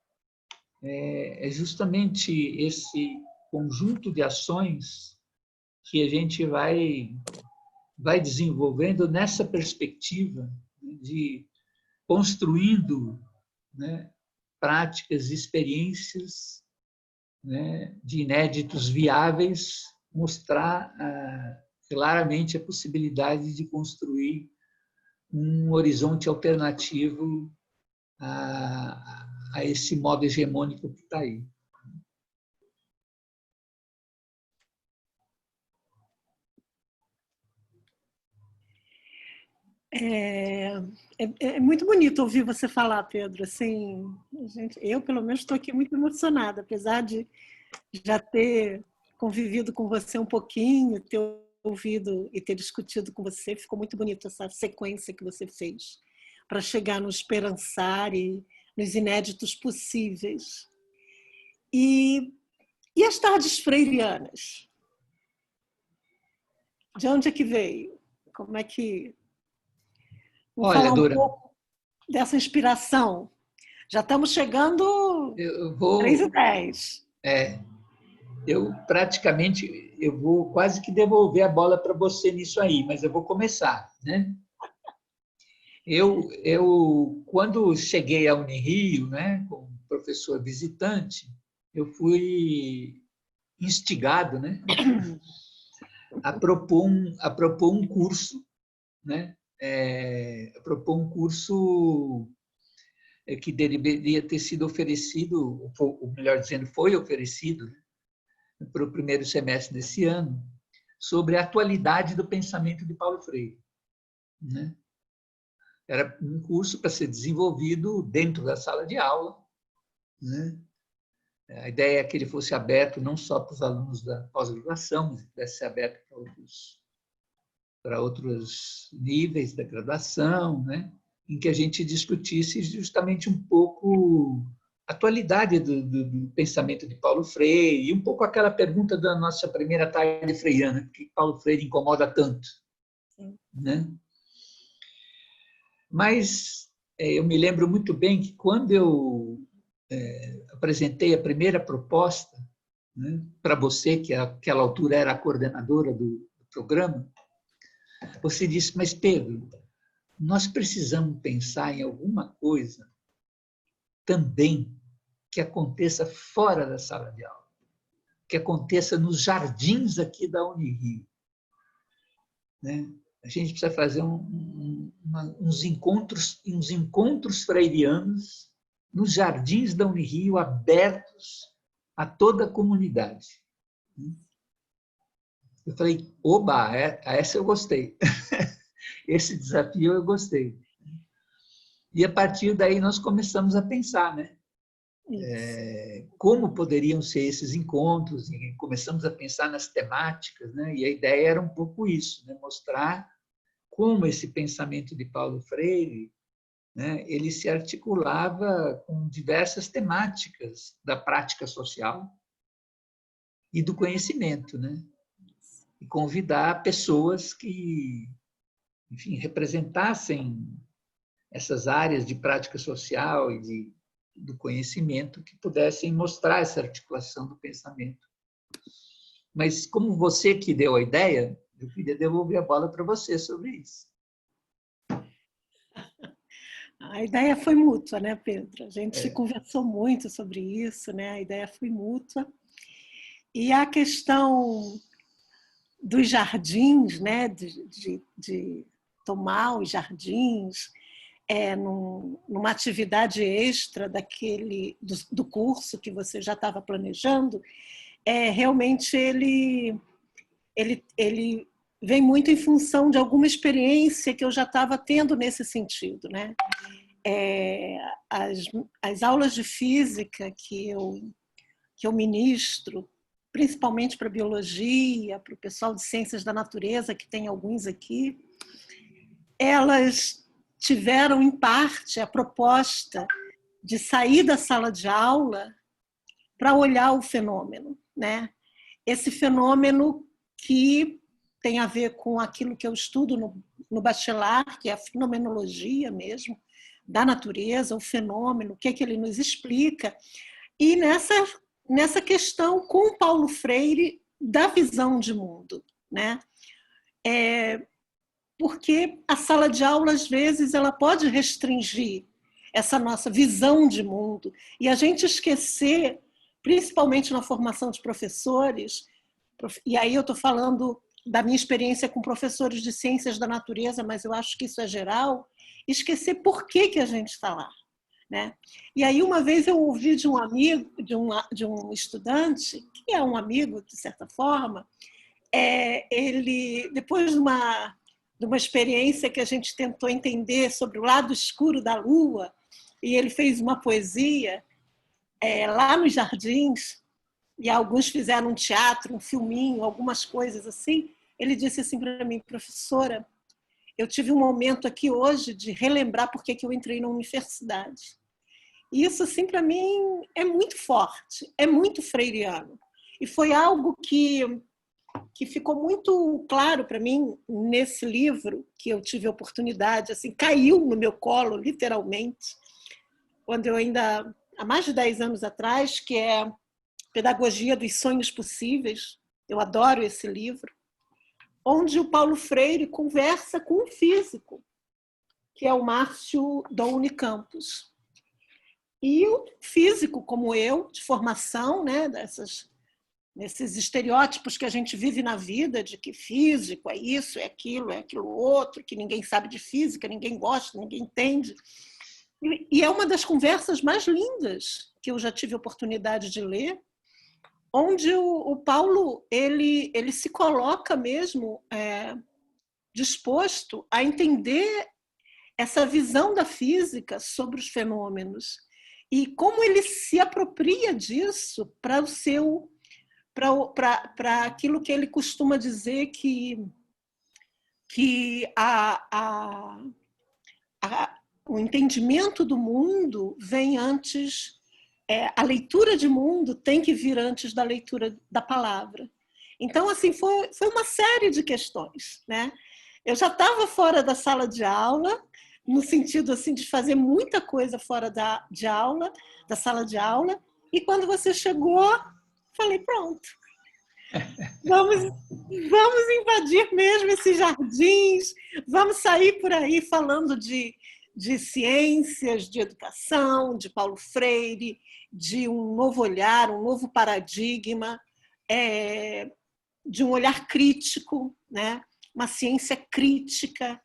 é justamente esse conjunto de ações que a gente vai desenvolvendo nessa perspectiva, né, de construindo, né, práticas, experiências, né, de inéditos viáveis, mostrar claramente a possibilidade de construir um horizonte alternativo a esse modo hegemônico que está aí. É muito bonito ouvir você falar, Pedro. Assim, eu, pelo menos, estou aqui muito emocionada, apesar de já ter convivido com você um pouquinho, ter ouvido e ter discutido com você. Ficou muito bonito essa sequência que você fez para chegar no esperançar e nos inéditos possíveis. E as tardes freirianas? De onde é que veio? Como é que... Vamos Olha, falar um Dora, pouco dessa inspiração. Já estamos chegando eu vou, 3h10. eu vou quase que devolver a bola para você nisso aí, mas eu vou começar, né? Quando cheguei à Unirio, né, como professor visitante, eu fui instigado, né, a propor um curso, né, que deveria ter sido oferecido, ou melhor dizendo, foi oferecido, né, para o primeiro semestre desse ano, sobre a atualidade do pensamento de Paulo Freire, né? Era um curso para ser desenvolvido dentro da sala de aula, né? A ideia é que ele fosse aberto não só para os alunos da pós-graduação, mas que pudesse ser aberto para outros níveis da graduação, né? Em que a gente discutisse justamente um pouco a atualidade do pensamento de Paulo Freire e um pouco aquela pergunta da nossa primeira tarde freiriana, por que Paulo Freire incomoda tanto? Sim. Né? Mas eu me lembro muito bem que quando eu apresentei a primeira proposta, né, para você, que àquela altura era a coordenadora do programa, você disse, mas Pedro, nós precisamos pensar em alguma coisa também que aconteça fora da sala de aula, que aconteça nos jardins aqui da Unirio, né? A gente precisa fazer uns encontros freirianos nos jardins da Unirio, abertos a toda a comunidade. Eu falei, oba, essa eu gostei. Esse desafio eu gostei. E a partir daí nós começamos a pensar, né? Como poderiam ser esses encontros, e começamos a pensar nas temáticas, né? E a ideia era um pouco isso, né? Mostrar como esse pensamento de Paulo Freire, né, ele se articulava com diversas temáticas da prática social e do conhecimento, né? E convidar pessoas que, enfim, representassem essas áreas de prática social e do conhecimento que pudessem mostrar essa articulação do pensamento. Mas como você que deu a ideia, eu queria devolver a bola para você sobre isso. A ideia foi mútua, né, Pedro? A gente conversou muito sobre isso, né? A ideia foi mútua. E a questão dos jardins, né, de tomar os jardins numa atividade extra do curso que você já estava planejando, realmente ele vem muito em função de alguma experiência que eu já estava tendo nesse sentido, né? As aulas de física que eu ministro, principalmente para biologia, para o pessoal de ciências da natureza, que tem alguns aqui, elas tiveram, em parte, a proposta de sair da sala de aula para olhar o fenômeno, né? Esse fenômeno que tem a ver com aquilo que eu estudo no bacharel, que é a fenomenologia mesmo, da natureza, o fenômeno, o que é que ele nos explica, e nessa questão com Paulo Freire da visão de mundo, né? porque a sala de aula, às vezes, ela pode restringir essa nossa visão de mundo e a gente esquecer, principalmente na formação de professores, e aí eu estou falando da minha experiência com professores de ciências da natureza, mas eu acho que isso é geral, esquecer por que a gente está lá, né? E aí uma vez eu ouvi de um amigo, de um estudante, que é um amigo, de certa forma, ele, depois de uma experiência que a gente tentou entender sobre o lado escuro da Lua, e ele fez uma poesia lá nos Jardins, e alguns fizeram um teatro, um filminho, algumas coisas assim. Ele disse assim para mim: professora, eu tive um momento aqui hoje de relembrar por que eu entrei na universidade. E isso, assim, para mim, é muito forte, é muito freiriano. E foi algo que ficou muito claro para mim nesse livro, que eu tive a oportunidade, assim, caiu no meu colo, literalmente, quando eu ainda, há mais de 10 anos atrás, que é Pedagogia dos Sonhos Possíveis. Eu adoro esse livro, onde o Paulo Freire conversa com um físico, que é o Márcio Doune Campos. E o físico, como eu, de formação, né, nesses estereótipos que a gente vive na vida, de que físico é isso, é aquilo outro, que ninguém sabe de física, ninguém gosta, ninguém entende. E é uma das conversas mais lindas que eu já tive a oportunidade de ler, onde o Paulo ele se coloca mesmo disposto a entender essa visão da física sobre os fenômenos e como ele se apropria disso para aquilo que ele costuma dizer que o entendimento do mundo vem antes, a leitura de mundo tem que vir antes da leitura da palavra. Então, assim, foi uma série de questões, né? Eu já estava fora da sala de aula, no sentido assim de fazer muita coisa fora da sala de aula, e quando você chegou, falei, pronto, vamos invadir mesmo esses jardins, vamos sair por aí falando de ciências, de educação, de Paulo Freire, de um novo olhar, um novo paradigma, de um olhar crítico, né? Uma ciência crítica.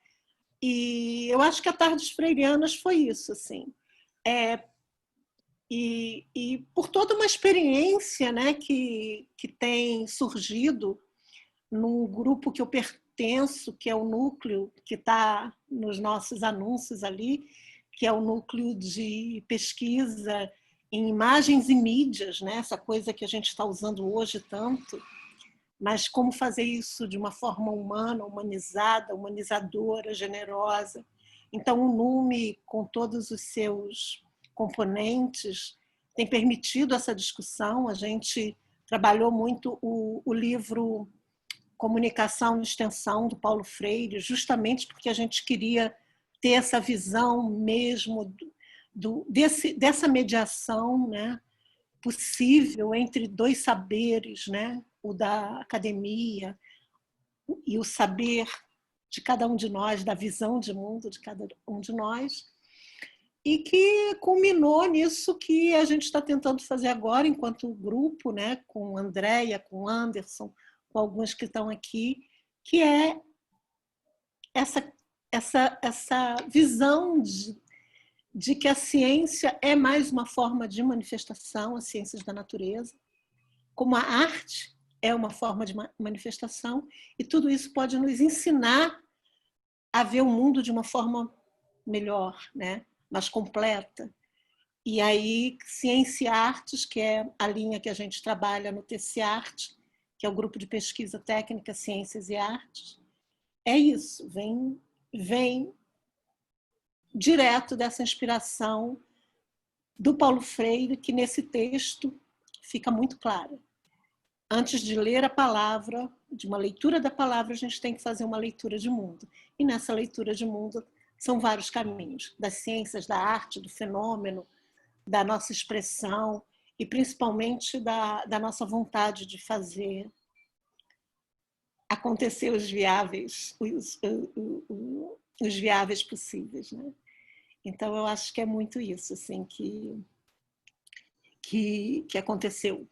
E eu acho que a Tardes Freirianas foi isso, assim. E por toda uma experiência, né, que tem surgido num grupo que eu pertenço, que é o núcleo que está nos nossos anúncios ali, que é o núcleo de pesquisa em imagens e mídias, né, essa coisa que a gente está usando hoje tanto, mas como fazer isso de uma forma humana, humanizada, humanizadora, generosa. Então, o NUME, com todos os seus componentes, tem permitido essa discussão. A gente trabalhou muito o livro Comunicação e Extensão, do Paulo Freire, justamente porque a gente queria ter essa visão mesmo dessa mediação, né, possível entre dois saberes, né, o da academia e o saber de cada um de nós, da visão de mundo de cada um de nós, e que culminou nisso que a gente está tentando fazer agora, enquanto grupo, né, com a Andréia, com o Anderson, com alguns que estão aqui, que é essa visão de que a ciência é mais uma forma de manifestação, as ciências da natureza, como a arte é uma forma de manifestação, e tudo isso pode nos ensinar a ver o mundo de uma forma melhor, né? Mais completa. E aí, Ciência e Artes, que é a linha que a gente trabalha no TCART, que é o Grupo de Pesquisa Técnica Ciências e Artes, é isso, vem direto dessa inspiração do Paulo Freire, que nesse texto fica muito clara. Antes de ler a palavra, de uma leitura da palavra, a gente tem que fazer uma leitura de mundo. E nessa leitura de mundo são vários caminhos, das ciências, da arte, do fenômeno, da nossa expressão e principalmente da nossa vontade de fazer acontecer os viáveis, os viáveis possíveis, né? Então, eu acho que é muito isso, assim, que aconteceu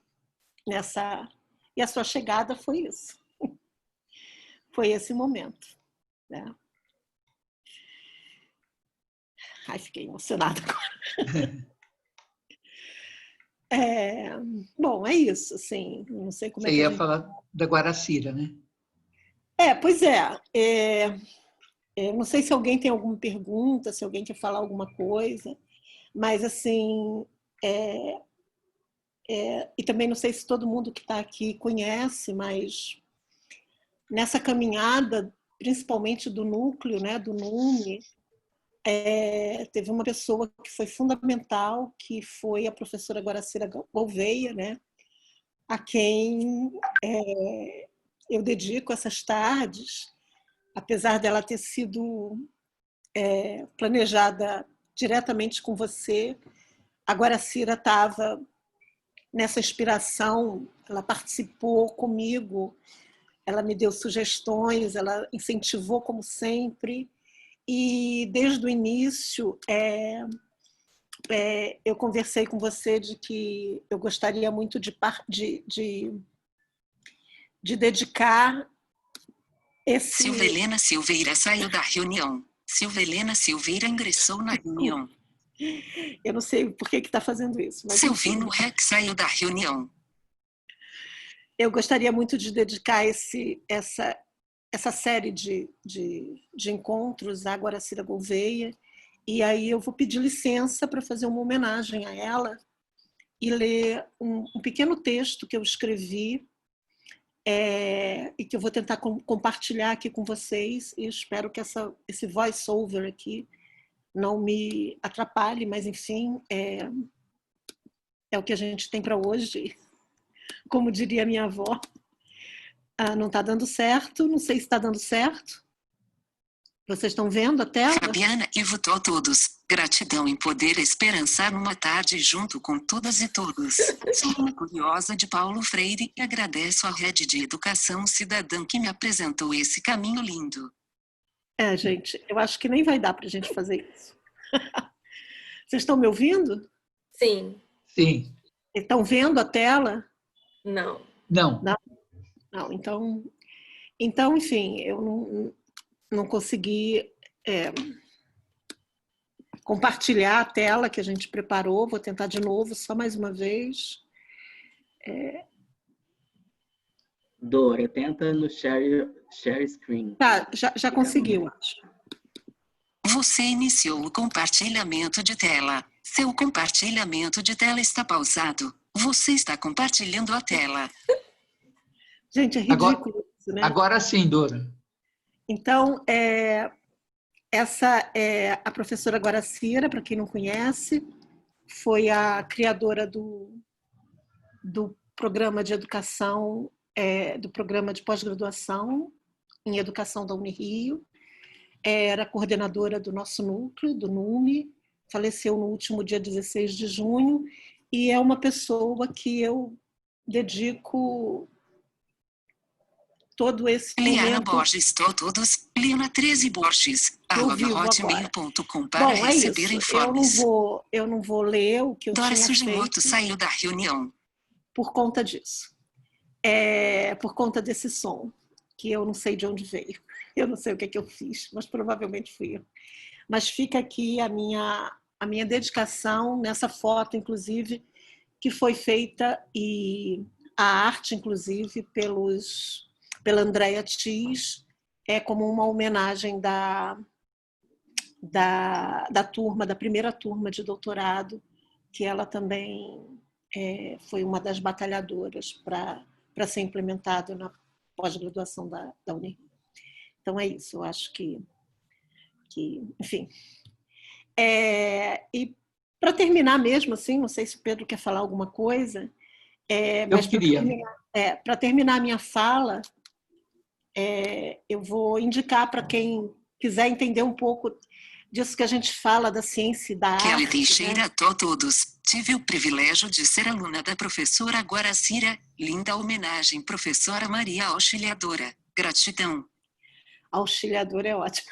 nessa... E a sua chegada foi isso. Foi esse momento, né? Ai, fiquei emocionada agora. Bom, é isso, assim, não sei como Você é que a ia gente... falar da Guaracira, né? Pois não sei se alguém tem alguma pergunta, se alguém quer falar alguma coisa, mas, assim, e também não sei se todo mundo que está aqui conhece, mas nessa caminhada, principalmente do núcleo, né, do NUME, teve uma pessoa que foi fundamental, que foi a professora Guaracira Gouveia, né, a quem eu dedico essas tardes, apesar dela ter sido planejada diretamente com você. A Guaracira estava nessa inspiração, ela participou comigo, ela me deu sugestões, ela incentivou como sempre, e desde o início eu conversei com você de que eu gostaria muito de dedicar esse... Silvelena Silveira saiu da reunião. Silvelena Silveira ingressou na reunião. Eu não sei por que está fazendo isso. Mas Silvino Rex saiu da reunião. Eu gostaria muito de dedicar essa série de encontros à Guaracira Gouveia, e aí eu vou pedir licença para fazer uma homenagem a ela e ler um pequeno texto que eu escrevi e que eu vou tentar compartilhar aqui com vocês, e espero que esse voice-over aqui não me atrapalhe, mas, enfim, é o que a gente tem para hoje. Como diria minha avó, não está dando certo, não sei se está dando certo. Vocês estão vendo a tela? Fabiana e votou todos. Gratidão em poder esperançar numa tarde junto com todas e todos. Sou uma curiosa de Paulo Freire e agradeço à Rede de Educação Cidadã que me apresentou esse caminho lindo. Gente, eu acho que nem vai dar para a gente fazer isso. Vocês estão me ouvindo? Sim. Sim. Estão vendo a tela? Não. Não. Não, então, enfim, eu não consegui compartilhar a tela que a gente preparou. Vou tentar de novo, só mais uma vez. Dora, tenta no share screen. Tá, já conseguiu, acho. Você iniciou o compartilhamento de tela. Seu compartilhamento de tela está pausado. Você está compartilhando a tela. Gente, é ridículo isso, né? Agora sim, Dora. Então, essa é a professora Guaracira, para quem não conhece, foi a criadora do programa de educação, do programa de pós-graduação em educação da Unirio, era coordenadora do nosso núcleo, do NUME, faleceu no último dia 16 de junho, e é uma pessoa que eu dedico todo esse Liana momento... Borges, todos. Liana 13 Borges, @hotmail.com para receber informes. Eu não vou ler o que eu Dora tinha Sugimoto feito saiu da reunião. por conta disso. Por conta desse som, que eu não sei de onde veio. Eu não sei o que eu fiz, mas provavelmente fui eu. Mas fica aqui a minha dedicação nessa foto, inclusive, que foi feita, e a arte, inclusive, pela Andréa Tis, como uma homenagem da turma, da primeira turma de doutorado, que ela também foi uma das batalhadoras para ser implementado na pós-graduação da Unirio. Então é isso, eu acho que enfim. E para terminar mesmo, assim, não sei se o Pedro quer falar alguma coisa, mas para terminar a minha fala, eu vou indicar para quem quiser entender um pouco disso que a gente fala da ciência e da arte. Kelly Teixeira, todos. Tive o privilégio de ser aluna da professora Guaracira. Linda homenagem, professora Maria Auxiliadora. Gratidão. Auxiliadora é ótimo.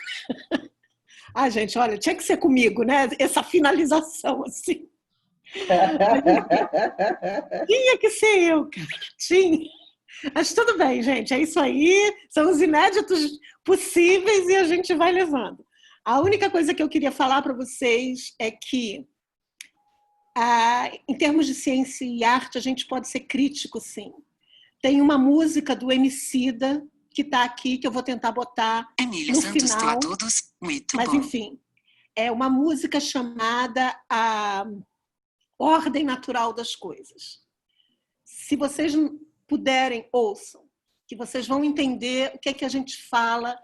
Ah, gente, olha, tinha que ser comigo, né? Essa finalização, assim. Tinha que ser eu, cara. Tinha. Mas tudo bem, gente. É isso aí. São os inéditos possíveis e a gente vai levando. A única coisa que eu queria falar para vocês é que, em termos de ciência e arte, a gente pode ser crítico, sim. Tem uma música do Emicida que está aqui, que eu vou tentar botar Emília no Santos, tô final. a todos, muito Mas, bom. enfim, é uma música chamada A Ordem Natural das Coisas. Se vocês puderem, ouçam, que vocês vão entender o que é que a gente fala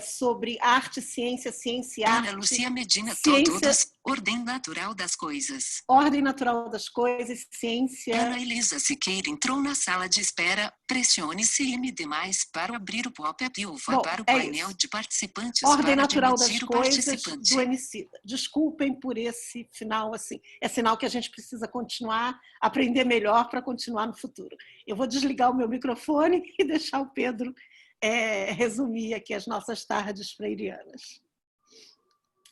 sobre arte, ciência, ciência e arte. Ana Lucia Medina, ciência, todos, ordem natural das coisas. Ordem natural das coisas, ciência... Ana Elisa Siqueira entrou na sala de espera. Pressione CMD+, para abrir o pop-up e vá para o painel de participantes Ordem para natural das admitir o coisas participante. do Emicida. Desculpem por esse final, assim. É sinal que a gente precisa continuar, aprender melhor para continuar no futuro. Eu vou desligar o meu microfone e deixar o Pedro resumir aqui as nossas tardes freirianas.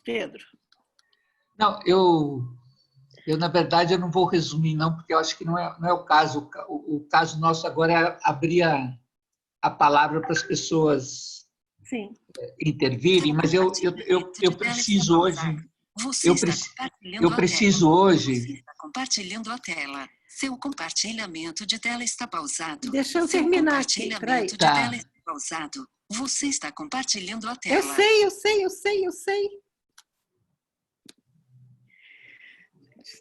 Pedro. Não, eu, na verdade, eu não vou resumir, não, porque eu acho que não é o caso. O caso nosso agora é abrir a palavra para as pessoas intervirem, mas eu preciso hoje... Eu preciso hoje... Você está compartilhando a tela. Seu compartilhamento de tela está pausado. Deixa eu terminar aqui, Seu compartilhamento de tela está pausado. Você está compartilhando a tela. Eu sei.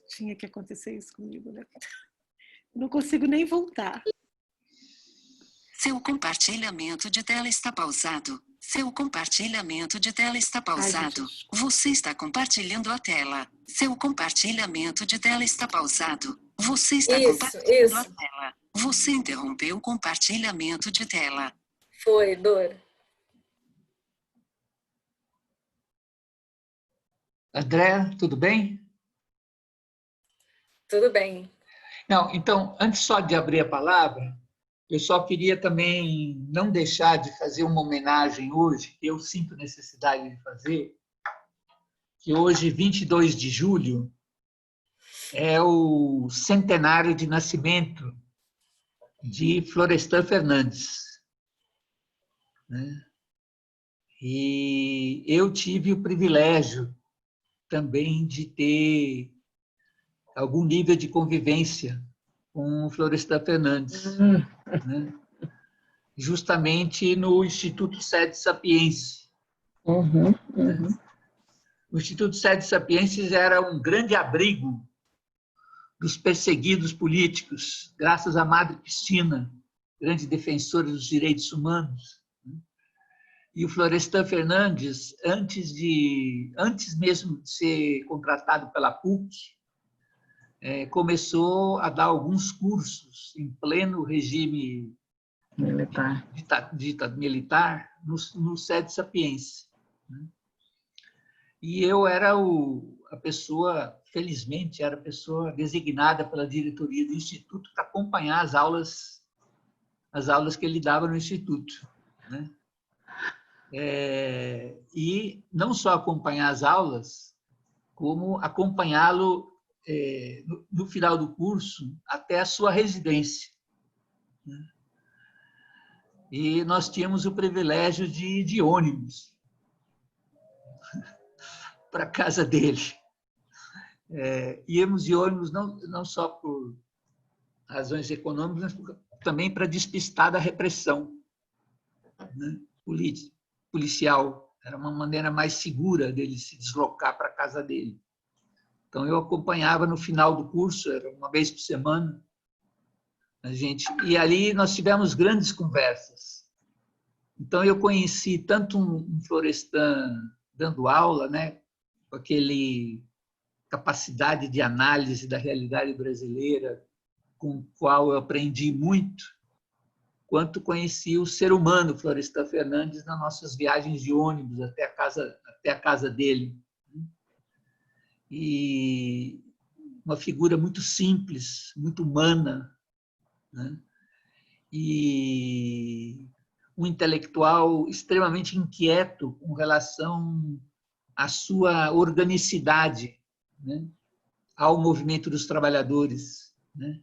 Tinha que acontecer isso comigo, né? Não consigo nem voltar. Seu compartilhamento de tela está pausado. Seu compartilhamento de tela está pausado. Você está compartilhando a tela. Seu compartilhamento de tela está pausado. Você está compartilhando a tela. Você interrompeu o compartilhamento de tela. Foi, Dora. André, tudo bem? Tudo bem. Não, então, antes só de abrir a palavra, eu só queria também não deixar de fazer uma homenagem hoje, que eu sinto necessidade de fazer, que hoje, 22 de julho, é o centenário de nascimento de Florestan Fernandes. E eu tive o privilégio também de ter algum nível de convivência com Florestan Fernandes, justamente no Instituto Sede Sapiense. O Instituto Sede Sapiense era um grande abrigo dos perseguidos políticos, graças à Madre Cristina, grande defensora dos direitos humanos. E o Florestan Fernandes, antes mesmo de ser contratado pela PUC, começou a dar alguns cursos em pleno regime militar no Sede Sapiense. E eu era a pessoa, felizmente, era a pessoa designada pela diretoria do Instituto para acompanhar as aulas que ele dava no Instituto. E não só acompanhar as aulas, como acompanhá-lo no final do curso até a sua residência. E nós tínhamos o privilégio de ir de ônibus para a casa dele. Íamos de ônibus não só por razões econômicas, mas também para despistar da repressão policial. Era uma maneira mais segura dele se deslocar para a casa dele. Então, eu acompanhava no final do curso, era uma vez por semana, e ali nós tivemos grandes conversas. Então, eu conheci tanto um Florestan dando aula, com aquele capacidade de análise da realidade brasileira, com o qual eu aprendi muito, quanto conheci o ser humano Florestan Fernandes nas nossas viagens de ônibus até a casa dele. E uma figura muito simples, muito humana, e um intelectual extremamente inquieto com relação a sua organicidade, né, ao movimento dos trabalhadores, né?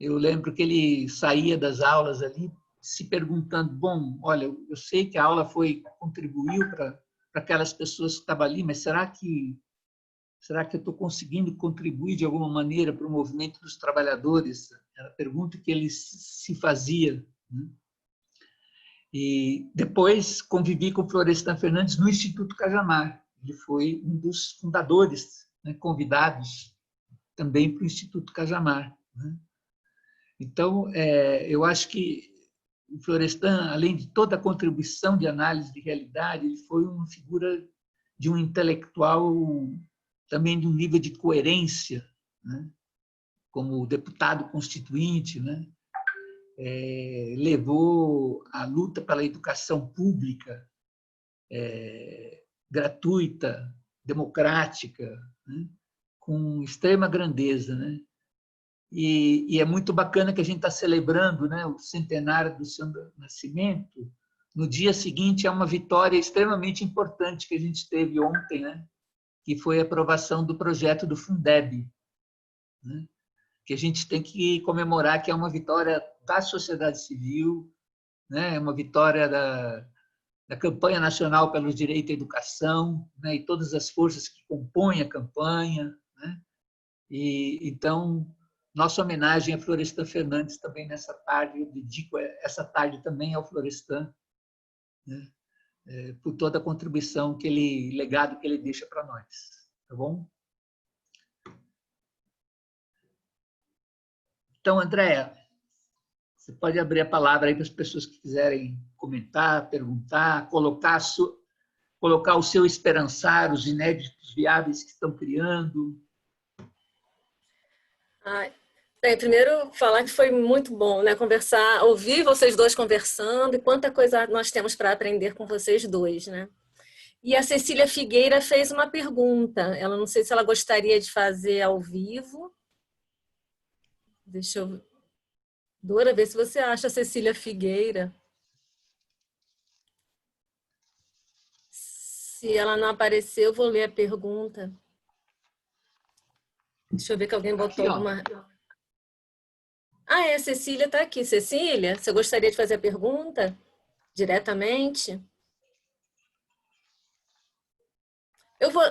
Eu lembro que ele saía das aulas ali se perguntando, bom, olha, eu sei que a aula contribuiu para aquelas pessoas que estavam ali, mas será que eu estou conseguindo contribuir de alguma maneira para o movimento dos trabalhadores? Era a pergunta que ele se fazia, né? E depois convivi com o Florestan Fernandes no Instituto Cajamar. Ele foi um dos fundadores, né, convidados também para o Instituto Cajamar, né? Então, eu acho que o Florestan, além de toda a contribuição de análise de realidade, ele foi uma figura de um intelectual também de um nível de coerência, né? Como deputado constituinte, né? Levou a luta pela educação pública, gratuita, democrática, né? Com extrema grandeza, né? E é muito bacana que a gente está celebrando, né, o centenário do seu nascimento. No dia seguinte, é uma vitória extremamente importante que a gente teve ontem, né, que foi a aprovação do projeto do Fundeb, né, que a gente tem que comemorar, que é uma vitória da sociedade civil, né, é uma vitória da campanha nacional pelos direitos à educação, né, e todas as forças que compõem a campanha, né? E então, nossa homenagem a Florestan Fernandes também nessa tarde, eu dedico essa tarde também ao Florestan, né, por toda a contribuição legado que ele deixa para nós, tá bom? Então, Andréa, você pode abrir a palavra aí para as pessoas que quiserem comentar, perguntar, colocar o seu esperançar, os inéditos viáveis que estão criando. Bem, primeiro falar que foi muito bom, né, conversar, ouvir vocês dois conversando e quanta coisa nós temos para aprender com vocês dois, né? E a Cecília Figueira fez uma pergunta. Ela não sei se ela gostaria de fazer ao vivo. Deixa eu, Dora, ver se você acha a Cecília Figueira. Se ela não aparecer, eu vou ler a pergunta. Deixa eu ver que alguém botou alguma... A Cecília está aqui. Cecília, você gostaria de fazer a pergunta diretamente? Eu vou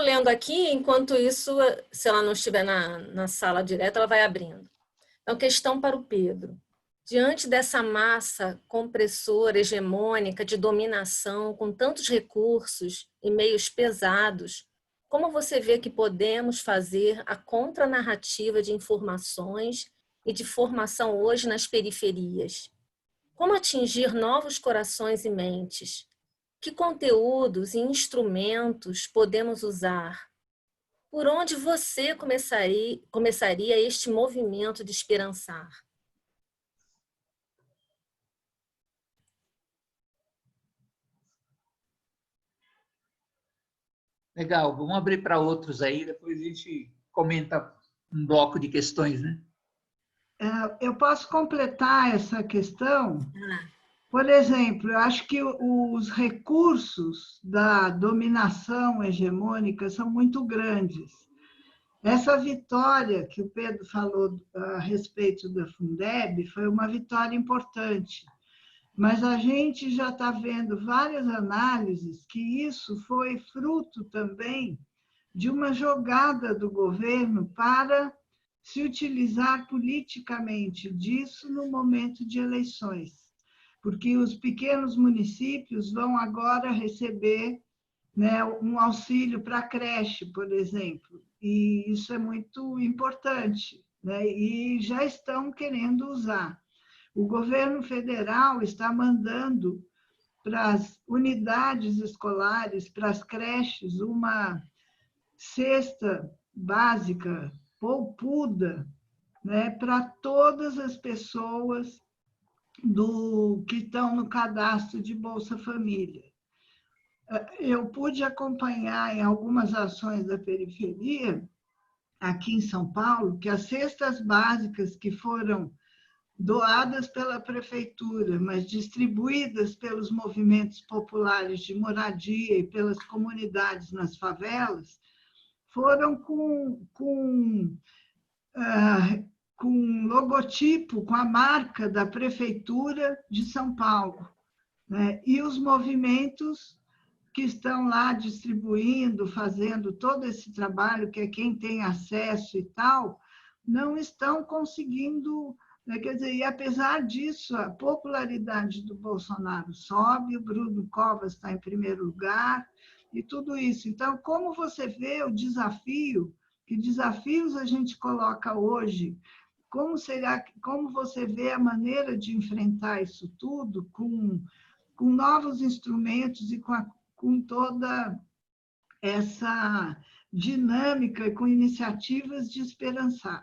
lendo aqui, enquanto isso, se ela não estiver na sala direta, ela vai abrindo. Então, questão para o Pedro. Diante dessa massa compressora, hegemônica, de dominação, com tantos recursos e meios pesados, como você vê que podemos fazer a contranarrativa de informações e de formação hoje nas periferias? Como atingir novos corações e mentes? Que conteúdos e instrumentos podemos usar? Por onde você começaria este movimento de esperançar? Legal, vamos abrir para outros aí, depois a gente comenta um bloco de questões, né? Eu posso completar essa questão? Por exemplo, eu acho que os recursos da dominação hegemônica são muito grandes. Essa vitória que o Pedro falou a respeito da Fundeb foi uma vitória importante, mas a gente já está vendo várias análises que isso foi fruto também de uma jogada do governo para se utilizar politicamente disso no momento de eleições, porque os pequenos municípios vão agora receber, né, um auxílio para a creche, por exemplo, e isso é muito importante, né, e já estão querendo usar. O governo federal está mandando para as unidades escolares, para as creches, uma cesta básica poupuda, né, para todas as pessoas que estão no cadastro de Bolsa Família. Eu pude acompanhar em algumas ações da periferia, aqui em São Paulo, que as cestas básicas que foram doadas pela prefeitura, mas distribuídas pelos movimentos populares de moradia e pelas comunidades nas favelas, foram com logotipo, com a marca da prefeitura de São Paulo, né? E os movimentos que estão lá distribuindo, fazendo todo esse trabalho, que é quem tem acesso e tal, não estão conseguindo, né? Quer dizer, e apesar disso, a popularidade do Bolsonaro sobe, o Bruno Covas está em primeiro lugar, e tudo isso. Então, como você vê o desafio, que desafios a gente coloca hoje, como você vê a maneira de enfrentar isso tudo com novos instrumentos e com toda essa dinâmica e com iniciativas de esperançar?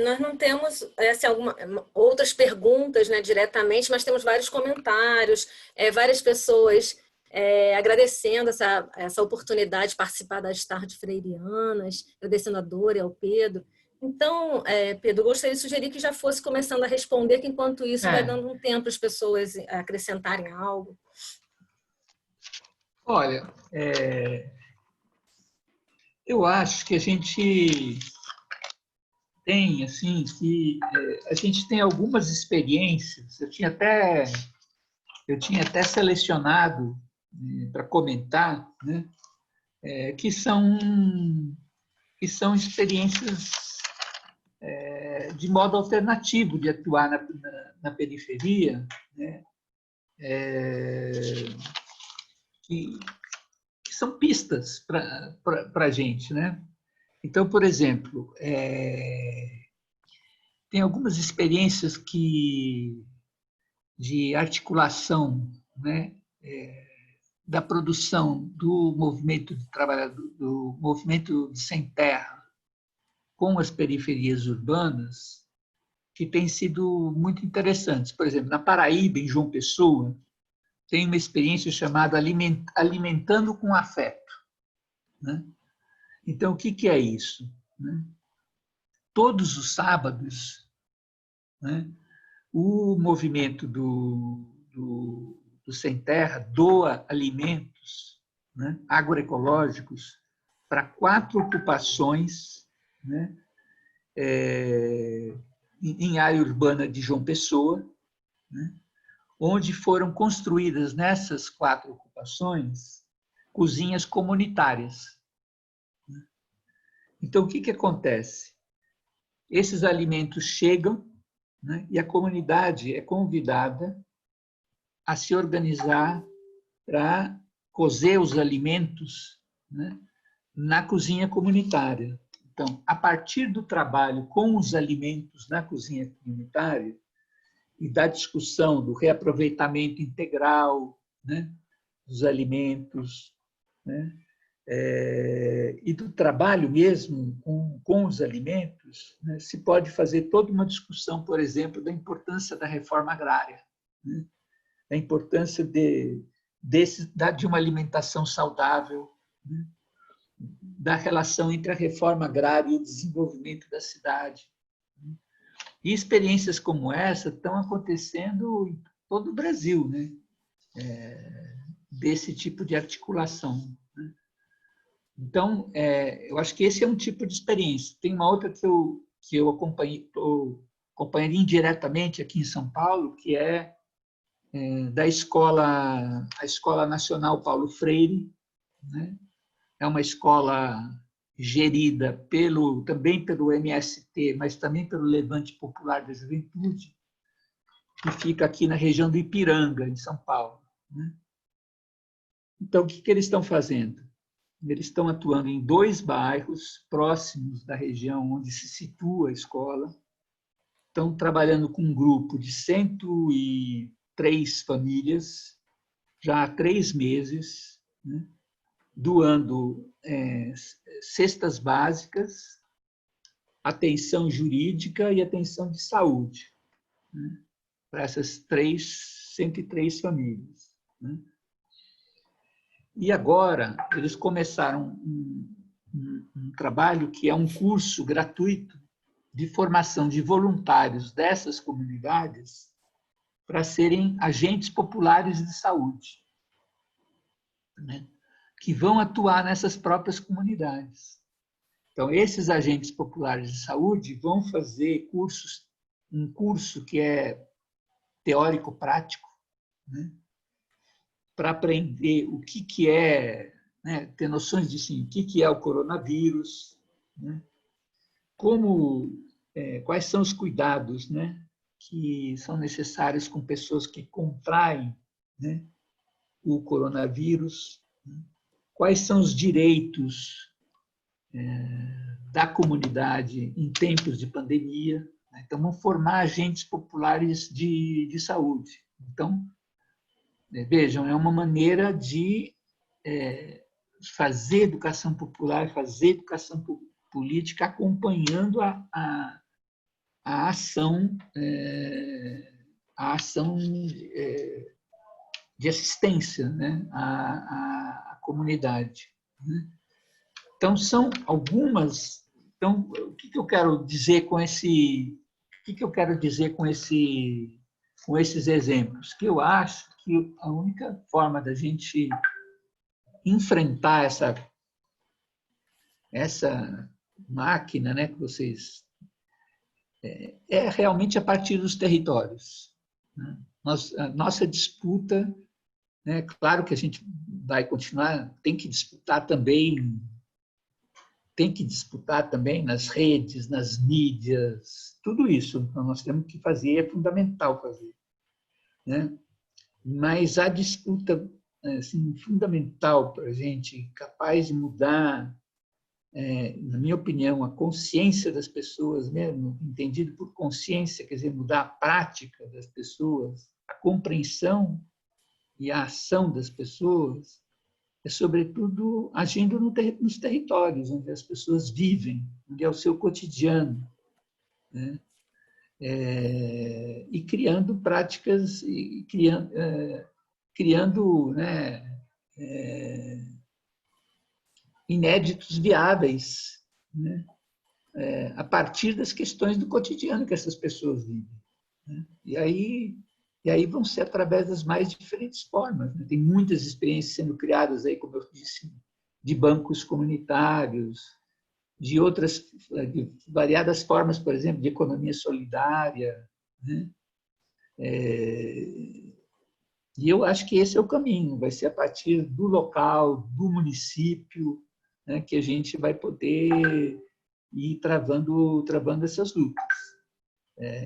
Nós não temos outras perguntas, né, diretamente, mas temos vários comentários, várias pessoas agradecendo essa oportunidade de participar das tardes freirianas, agradecendo a Dora e ao Pedro. Então, Pedro, gostaria de sugerir que já fosse começando a responder, que enquanto isso vai dando um tempo para as pessoas acrescentarem algo. Olha, eu acho que a gente tem, assim, que a gente tem algumas experiências, eu tinha até selecionado para comentar, né, que são experiências de modo alternativo de atuar na periferia, né, que são pistas para a gente, né? Então, por exemplo, tem algumas experiências de articulação, né, da produção do movimento de trabalhador, do movimento de sem terra com as periferias urbanas, que têm sido muito interessantes. Por exemplo, na Paraíba, em João Pessoa, tem uma experiência chamada Alimentando com Afeto, né? Então, o que é isso, né? Todos os sábados, né, o movimento do Sem Terra doa alimentos, né, agroecológicos para 4 ocupações, né, em área urbana de João Pessoa, né, onde foram construídas nessas 4 ocupações cozinhas comunitárias. Então, o que acontece? Esses alimentos chegam, né, e a comunidade é convidada a se organizar para cozer os alimentos, né, na cozinha comunitária. Então, a partir do trabalho com os alimentos na cozinha comunitária e da discussão do reaproveitamento integral, né, dos alimentos, né, e do trabalho mesmo com os alimentos, né, se pode fazer toda uma discussão, por exemplo, da importância da reforma agrária, né, da importância de uma alimentação saudável, né, da relação entre a reforma agrária e o desenvolvimento da cidade. E experiências como essa estão acontecendo em todo o Brasil, né, desse tipo de articulação. Então, eu acho que esse é um tipo de experiência. Tem uma outra que eu acompanharia indiretamente aqui em São Paulo, que é a Escola Nacional Paulo Freire, né? É uma escola gerida também pelo MST, mas também pelo Levante Popular da Juventude, que fica aqui na região do Ipiranga, em São Paulo, né? Então, o que eles estão fazendo? Eles estão atuando em 2 bairros próximos da região onde se situa a escola. Estão trabalhando com um grupo de 103 famílias, já há 3 meses, né, doando cestas básicas, atenção jurídica e atenção de saúde, né, para essas 103 famílias. Né? E agora eles começaram um trabalho que é um curso gratuito de formação de voluntários dessas comunidades para serem agentes populares de saúde, né? Que vão atuar nessas próprias comunidades. Então, esses agentes populares de saúde vão fazer um curso que é teórico-prático, né? Para aprender o que é, né? Ter noções de sim, o que é o coronavírus, né? Quais são os cuidados, né? Que são necessários com pessoas que contraem, né? O coronavírus, né? Quais são os direitos da comunidade em tempos de pandemia. Né? Então, vão formar agentes populares de saúde. Então, vejam, é uma maneira de fazer educação popular, fazer educação política acompanhando a ação, de assistência, né? à comunidade. Né? Então, são algumas. Então, o que eu quero dizer com esse? O que eu quero dizer com esses exemplos? Que eu acho que a única forma da gente enfrentar essa máquina, né, que vocês é realmente a partir dos territórios. Né? A nossa disputa, né, claro que a gente vai continuar, tem que disputar também nas redes, nas mídias, tudo isso nós temos que fazer, é fundamental fazer. Né? Mas a disputa assim, fundamental para a gente, capaz de mudar, na minha opinião, a consciência das pessoas mesmo, entendido por consciência, quer dizer, mudar a prática das pessoas, a compreensão e a ação das pessoas, é, sobretudo, agindo nos territórios onde as pessoas vivem, onde é o seu cotidiano, né? E criando práticas, e criando né, inéditos viáveis, né? A partir das questões do cotidiano que essas pessoas vivem. Né? E aí vão ser através das mais diferentes formas. Né? Tem muitas experiências sendo criadas, aí, como eu disse, de bancos comunitários, de variadas formas, por exemplo, de economia solidária. Né? E eu acho que esse é o caminho, vai ser a partir do local, do município, né, que a gente vai poder ir travando essas lutas.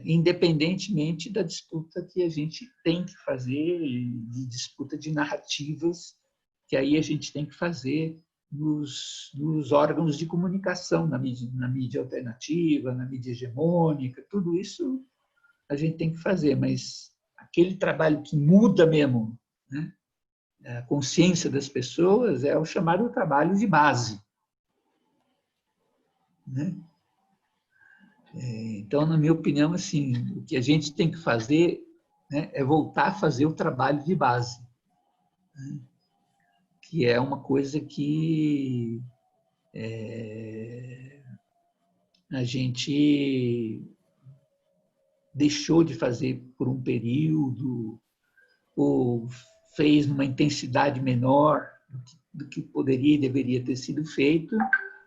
Independentemente da disputa que a gente tem que fazer, de disputa de narrativas, que aí a gente tem que fazer nos órgãos de comunicação, na mídia alternativa, na mídia hegemônica, tudo isso a gente tem que fazer, mas aquele trabalho que muda mesmo, né, a consciência das pessoas é o chamado trabalho de base. Né? Então, na minha opinião, assim, o que a gente tem que fazer, né, é voltar a fazer o trabalho de base, né, que é uma coisa que a gente deixou de fazer por um período ou fez numa intensidade menor do que poderia e deveria ter sido feito,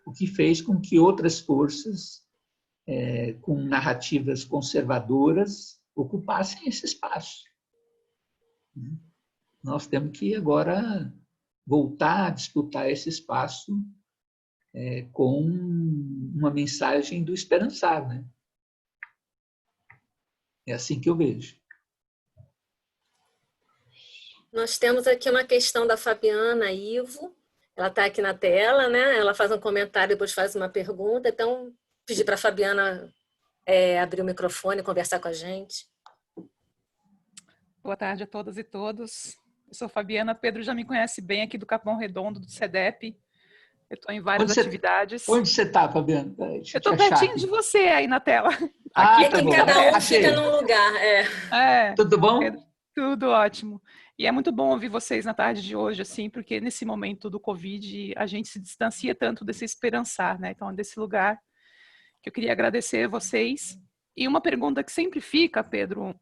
o que fez com que outras forças com narrativas conservadoras ocupassem esse espaço. Nós temos que agora voltar a disputar esse espaço com uma mensagem do esperançar, né? É assim que eu vejo. Nós temos aqui uma questão da Fabiana Ivo. Ela está aqui na tela, né? Ela faz um comentário e depois faz uma pergunta. Então, pedir para a Fabiana abrir o microfone e conversar com a gente. Boa tarde a todas e todos. Eu sou Fabiana. Pedro já me conhece bem aqui do Capão Redondo, do CEDEP. Eu estou em várias atividades. Onde você está, Fabiana? Eu estou pertinho de você aí na tela. Ah, é tá que bom. cada um Achei. fica num lugar. Tudo bom? Tudo ótimo. E é muito bom ouvir vocês na tarde de hoje, assim, porque nesse momento do Covid a gente se distancia tanto desse esperançar, né? Então, é desse lugar que eu queria agradecer a vocês. E uma pergunta que sempre fica, Pedro,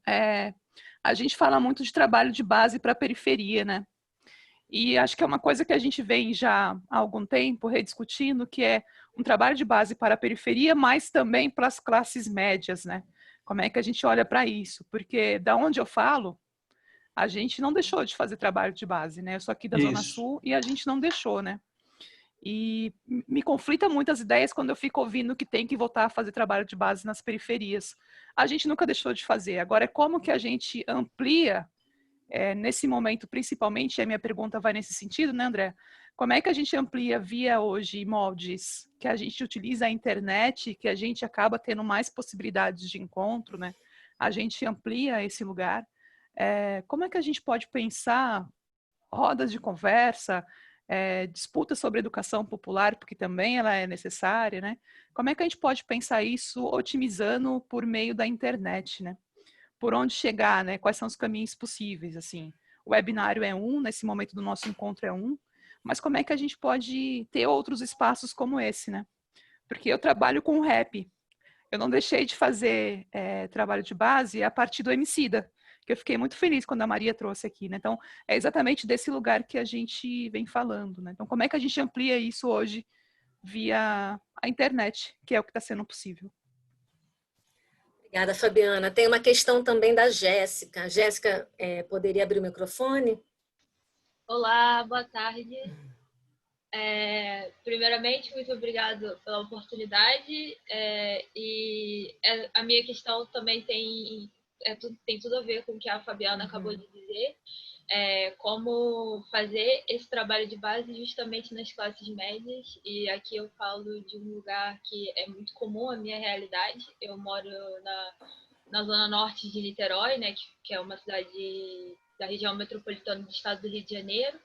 a gente fala muito de trabalho de base para a periferia, né? E acho que é uma coisa que a gente vem já há algum tempo rediscutindo, que é um trabalho de base para a periferia, mas também para as classes médias, né? Como é que a gente olha para isso? Porque da onde eu falo, a gente não deixou de fazer trabalho de base, né? Eu sou aqui da Zona Sul e a gente não deixou, né? E me conflita muito as ideias quando eu fico ouvindo que tem que voltar a fazer trabalho de base nas periferias. A gente nunca deixou de fazer. Agora, é como que a gente amplia, nesse momento, principalmente, e a minha pergunta vai nesse sentido, né, André? Como é que a gente amplia via hoje moldes que a gente utiliza a internet, que a gente acaba tendo mais possibilidades de encontro, né? A gente amplia esse lugar. Como é que a gente pode pensar rodas de conversa, disputa sobre educação popular, porque também ela é necessária, né? Como é que a gente pode pensar isso otimizando por meio da internet, né? Por onde chegar, né? Quais são os caminhos possíveis, assim? O webinário é nesse momento do nosso encontro é mas como é que a gente pode ter outros espaços como esse, né? Porque eu trabalho com rap. Eu não deixei de fazer trabalho de base a partir do Emicida, que eu fiquei muito feliz quando a Maria trouxe aqui, né? Então, é exatamente desse lugar que a gente vem falando, né? Então, como é que a gente amplia isso hoje via a internet, que é o que está sendo possível? Obrigada, Fabiana. Tem uma questão também da Jéssica. Jéssica, poderia abrir o microfone? Olá, boa tarde. Primeiramente, muito obrigado pela oportunidade. A minha questão também tem tudo a ver com o que a Fabiana acabou de dizer. Como fazer esse trabalho de base justamente nas classes médias. E aqui eu falo de um lugar que é muito comum à minha realidade. Eu moro na zona norte de Niterói, né, que é uma cidade da região metropolitana do estado do Rio de Janeiro.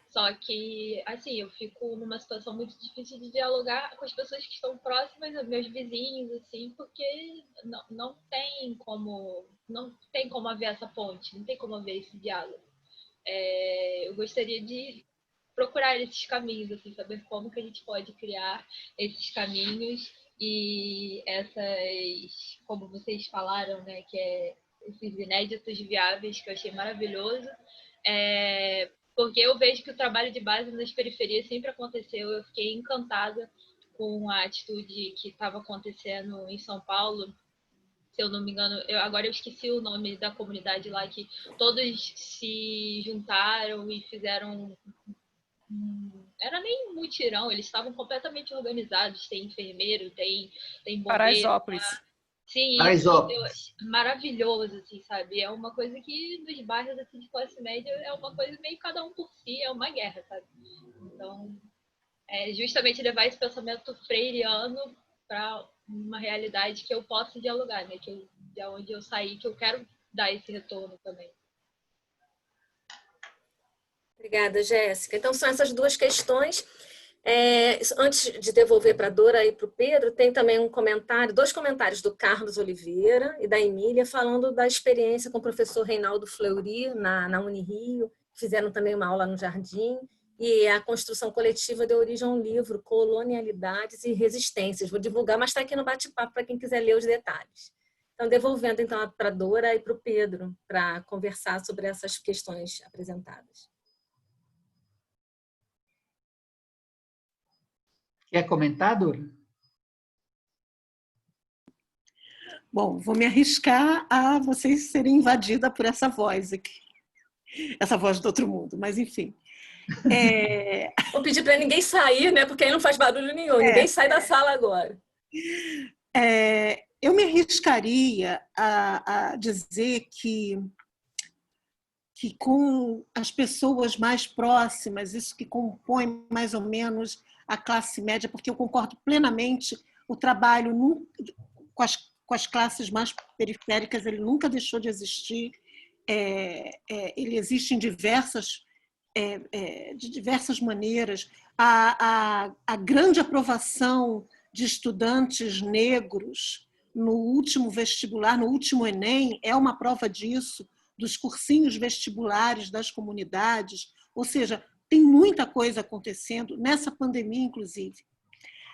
Só que, assim, eu fico numa situação muito difícil de dialogar com as pessoas que estão próximas, aos meus vizinhos, assim, porque não tem como haver essa ponte, não tem como haver esse diálogo. Eu gostaria de procurar esses caminhos, assim, saber como que a gente pode criar esses caminhos e como vocês falaram, né, que esses inéditos viáveis, que eu achei maravilhoso, porque eu vejo que o trabalho de base nas periferias sempre aconteceu. Eu fiquei encantada com a atitude que estava acontecendo em São Paulo, se eu não me engano, agora eu esqueci o nome da comunidade lá, que todos se juntaram e fizeram era nem um mutirão, eles estavam completamente organizados, tem enfermeiro, tem bombeiro. Paraisópolis. Sim, maravilhoso, assim, sabe? É uma coisa que nos bairros assim, de classe média é uma coisa meio cada um por si, é uma guerra, sabe? Então, justamente levar esse pensamento freiriano para uma realidade que eu possa dialogar, né? De onde eu saí, que eu quero dar esse retorno também. Obrigada, Jéssica. Então, são essas duas questões. Antes de devolver para a Dora e para o Pedro, tem também dois comentários do Carlos Oliveira e da Emília, falando da experiência com o professor Reinaldo Fleury na Unirio, fizeram também uma aula no Jardim, e a construção coletiva deu origem a um livro, Colonialidades e Resistências. Vou divulgar, mas está aqui no bate-papo para quem quiser ler os detalhes. Então, devolvendo então para a Dora e para o Pedro, para conversar sobre essas questões apresentadas. Quer comentar, Dora? Bom, vou me arriscar a vocês serem invadidas por essa voz aqui. Essa voz do outro mundo, mas enfim. Vou pedir para ninguém sair, né? Porque aí não faz barulho nenhum. Ninguém sai da sala agora. Eu me arriscaria a dizer que com as pessoas mais próximas, isso que compõe mais ou menos a classe média, porque eu concordo plenamente, o trabalho com as classes mais periféricas ele nunca deixou de existir, ele existe em diversas de diversas maneiras. A grande aprovação de estudantes negros no último vestibular, no último Enem, é uma prova disso, dos cursinhos vestibulares das comunidades. Ou seja, tem muita coisa acontecendo, nessa pandemia, inclusive.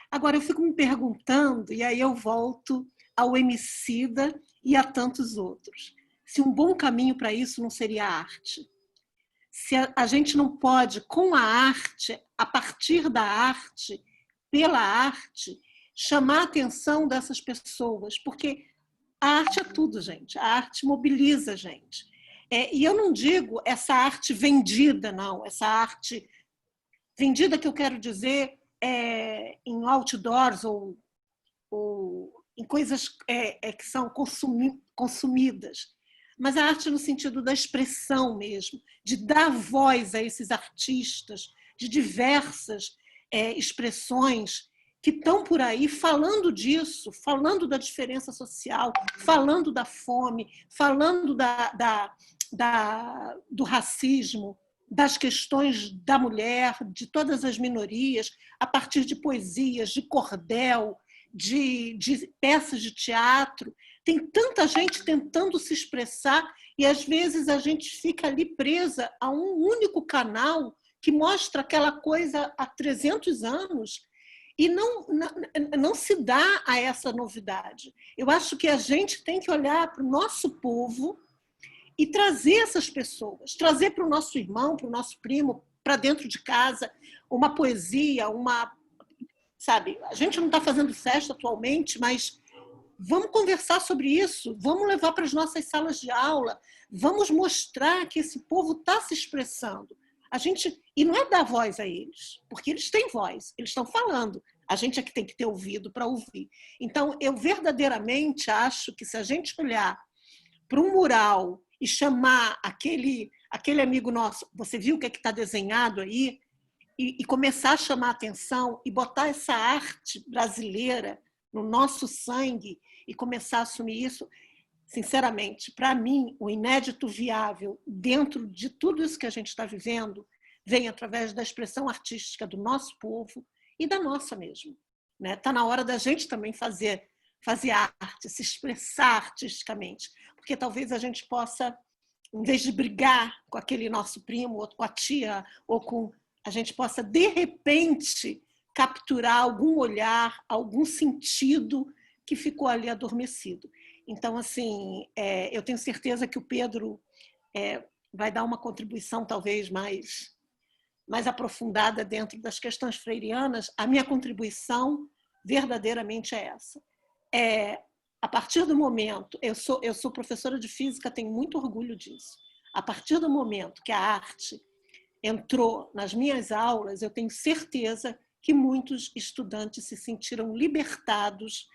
Agora, eu fico me perguntando, e aí eu volto ao Emicida e a tantos outros, se um bom caminho para isso não seria a arte. Se a gente não pode, com a arte, a partir da arte, pela arte, chamar a atenção dessas pessoas, porque a arte é tudo, gente. A arte mobiliza a gente. E eu não digo essa arte vendida, não. Essa arte vendida que eu quero dizer em outdoors ou em coisas que são consumidas. Mas a arte no sentido da expressão mesmo, de dar voz a esses artistas de diversas expressões que estão por aí falando disso, falando da diferença social, falando da fome, falando do racismo, das questões da mulher, de todas as minorias, a partir de poesias, de cordel, de peças de teatro. Tem tanta gente tentando se expressar e, às vezes, a gente fica ali presa a um único canal que mostra aquela coisa há 300 anos e não se dá a essa novidade. Eu acho que a gente tem que olhar para o nosso povo e trazer essas pessoas, trazer para o nosso irmão, para o nosso primo, para dentro de casa, uma poesia, sabe, a gente não está fazendo festa atualmente, mas vamos conversar sobre isso, vamos levar para as nossas salas de aula, vamos mostrar que esse povo está se expressando. E não é dar voz a eles, porque eles têm voz, eles estão falando. A gente é que tem que ter ouvido para ouvir. Então, eu verdadeiramente acho que se a gente olhar para um mural e chamar aquele amigo nosso, você viu o que está desenhado aí? E começar a chamar a atenção e botar essa arte brasileira no nosso sangue e começar a assumir isso, sinceramente, para mim, o inédito viável dentro de tudo isso que a gente está vivendo vem através da expressão artística do nosso povo e da nossa mesmo. Está na hora da gente também fazer arte, se expressar artisticamente, porque talvez a gente possa, em vez de brigar com aquele nosso primo, ou com a tia, a gente possa, de repente, capturar algum olhar, algum sentido que ficou ali adormecido. Então, assim, eu tenho certeza que o Pedro vai dar uma contribuição talvez mais aprofundada dentro das questões freirianas. A minha contribuição verdadeiramente é essa. A partir do momento, eu sou professora de física, tenho muito orgulho disso. A partir do momento que a arte entrou nas minhas aulas, eu tenho certeza que muitos estudantes se sentiram libertados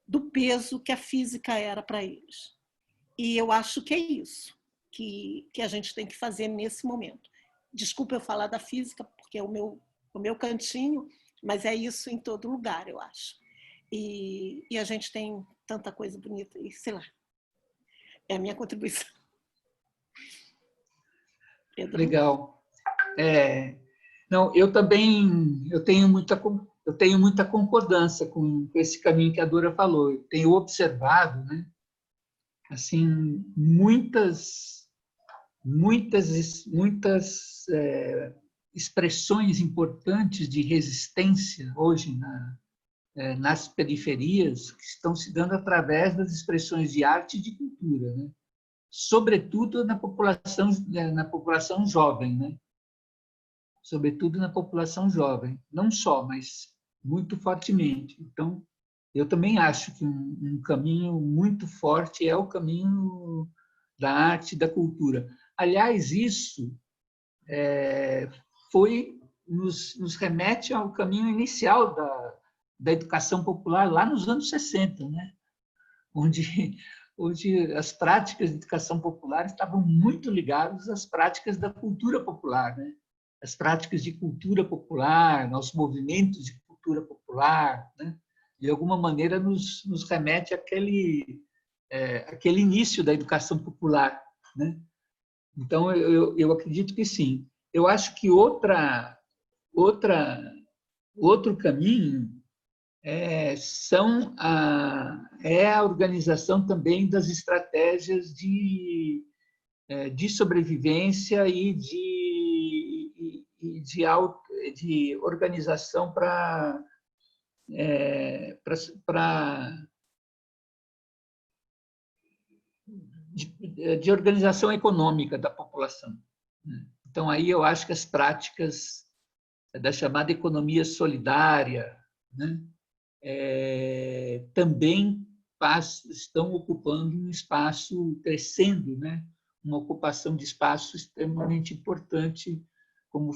do peso que a física era para eles. E eu acho que é isso que a gente tem que fazer nesse momento. Desculpa eu falar da física, porque é o meu cantinho, mas é isso em todo lugar, eu acho. E a gente tem tanta coisa bonita, e sei lá, é a minha contribuição. Pedro? Legal. Não, eu também tenho muita concordância com esse caminho que a Dora falou. Eu tenho observado, né, assim, muitas expressões importantes de resistência hoje nas periferias que estão se dando através das expressões de arte e de cultura, né? Sobretudo na população jovem, né? Sobretudo na população jovem, não só, mas muito fortemente. Então, eu também acho que um caminho muito forte é o caminho da arte e da cultura. Aliás, isso nos remete ao caminho inicial da educação popular, lá nos anos 60, né? onde as práticas de educação popular estavam muito ligadas às práticas da cultura popular, né? As práticas de cultura popular, aos movimentos de cultura popular, né? De alguma maneira nos remete àquele início da educação popular, né? Então, eu acredito que sim. eu acho que outro caminho é a organização também das estratégias de sobrevivência e de organização de organização econômica da população. Então, aí eu acho que as práticas da chamada economia solidária, né, também estão ocupando um espaço, crescendo, né, uma ocupação de espaço extremamente importante como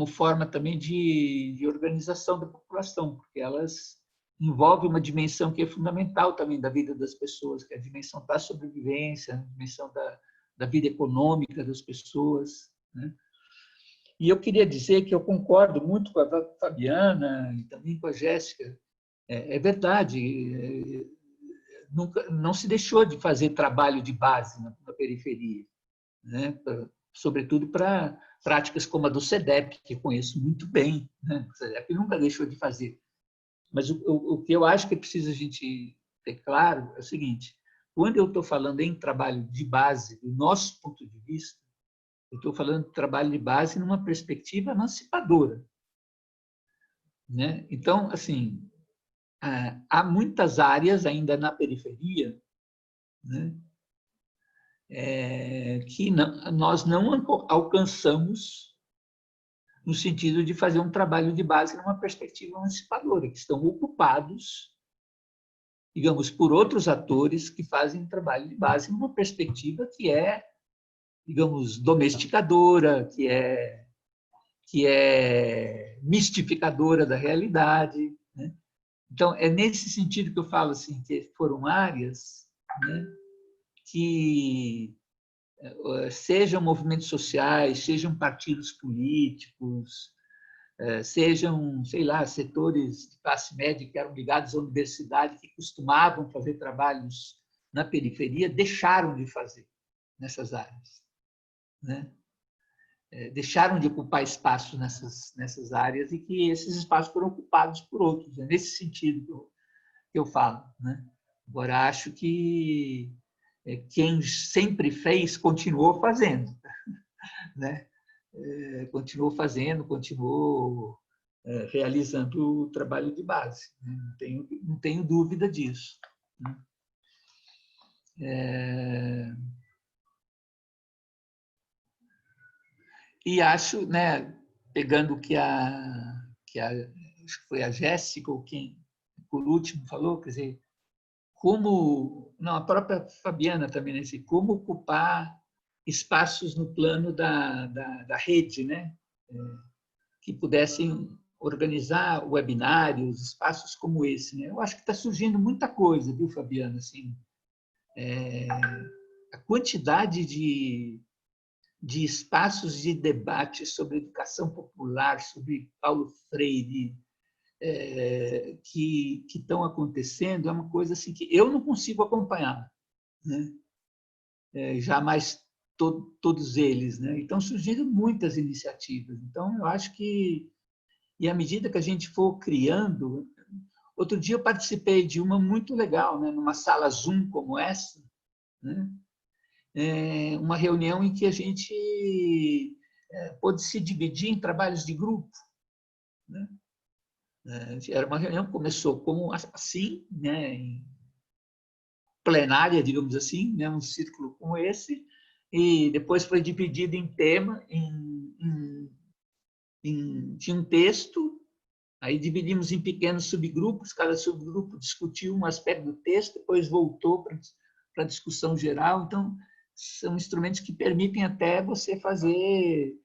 forma também de organização da população, porque elas envolvem uma dimensão que é fundamental também da vida das pessoas, que é a dimensão da sobrevivência, a dimensão da vida econômica das pessoas, né? E eu queria dizer que eu concordo muito com a Fabiana e também com a Jéssica. É verdade, não se deixou de fazer trabalho de base na periferia, né? Sobretudo para práticas como a do SEDEP, que conheço muito bem, né? O SEDEP nunca deixou de fazer. Mas o que eu acho que precisa a gente ter claro é o seguinte: quando eu estou falando em trabalho de base, do nosso ponto de vista, eu estou falando de trabalho de base numa perspectiva emancipadora, né? Então, assim, há muitas áreas ainda na periferia, né, que nós não alcançamos no sentido de fazer um trabalho de base numa perspectiva emancipadora, que estão ocupados, digamos, por outros atores que fazem trabalho de base numa perspectiva que é, digamos, domesticadora, que é mistificadora da realidade, né? Então, é nesse sentido que eu falo assim, que foram áreas, né, que sejam movimentos sociais, sejam partidos políticos, sejam, sei lá, setores de classe média que eram ligados à universidade, que costumavam fazer trabalhos na periferia, deixaram de fazer nessas áreas, né? Deixaram de ocupar espaço nessas áreas e que esses espaços foram ocupados por outros. É nesse sentido que eu falo, né? Agora, acho que quem sempre fez, continuou fazendo, né? Continuou fazendo, continuou realizando o trabalho de base. Não tenho dúvida disso, né? E acho, né, pegando o que acho que foi a Jéssica ou quem por último falou, quer dizer, a própria Fabiana também, né, como ocupar espaços no plano da rede, né, que pudessem organizar webinários, espaços como esse, né? Eu acho que está surgindo muita coisa, viu, Fabiana? Assim, a quantidade de espaços de debate sobre educação popular, sobre Paulo Freire, que estão acontecendo, é uma coisa assim que eu não consigo acompanhar, né? Jamais todos eles, né? Estão surgindo muitas iniciativas. Então, eu acho que, e à medida que a gente for criando... Outro dia eu participei de uma muito legal, né? Numa sala Zoom como essa, né? Uma reunião em que a gente pôde se dividir em trabalhos de grupo, né? Era uma reunião que começou como assim, né, em plenária, digamos assim, né, um círculo como esse, e depois foi dividido em tema, tinha um texto, aí dividimos em pequenos subgrupos, cada subgrupo discutiu um aspecto do texto, depois voltou para a discussão geral. Então, são instrumentos que permitem até você fazer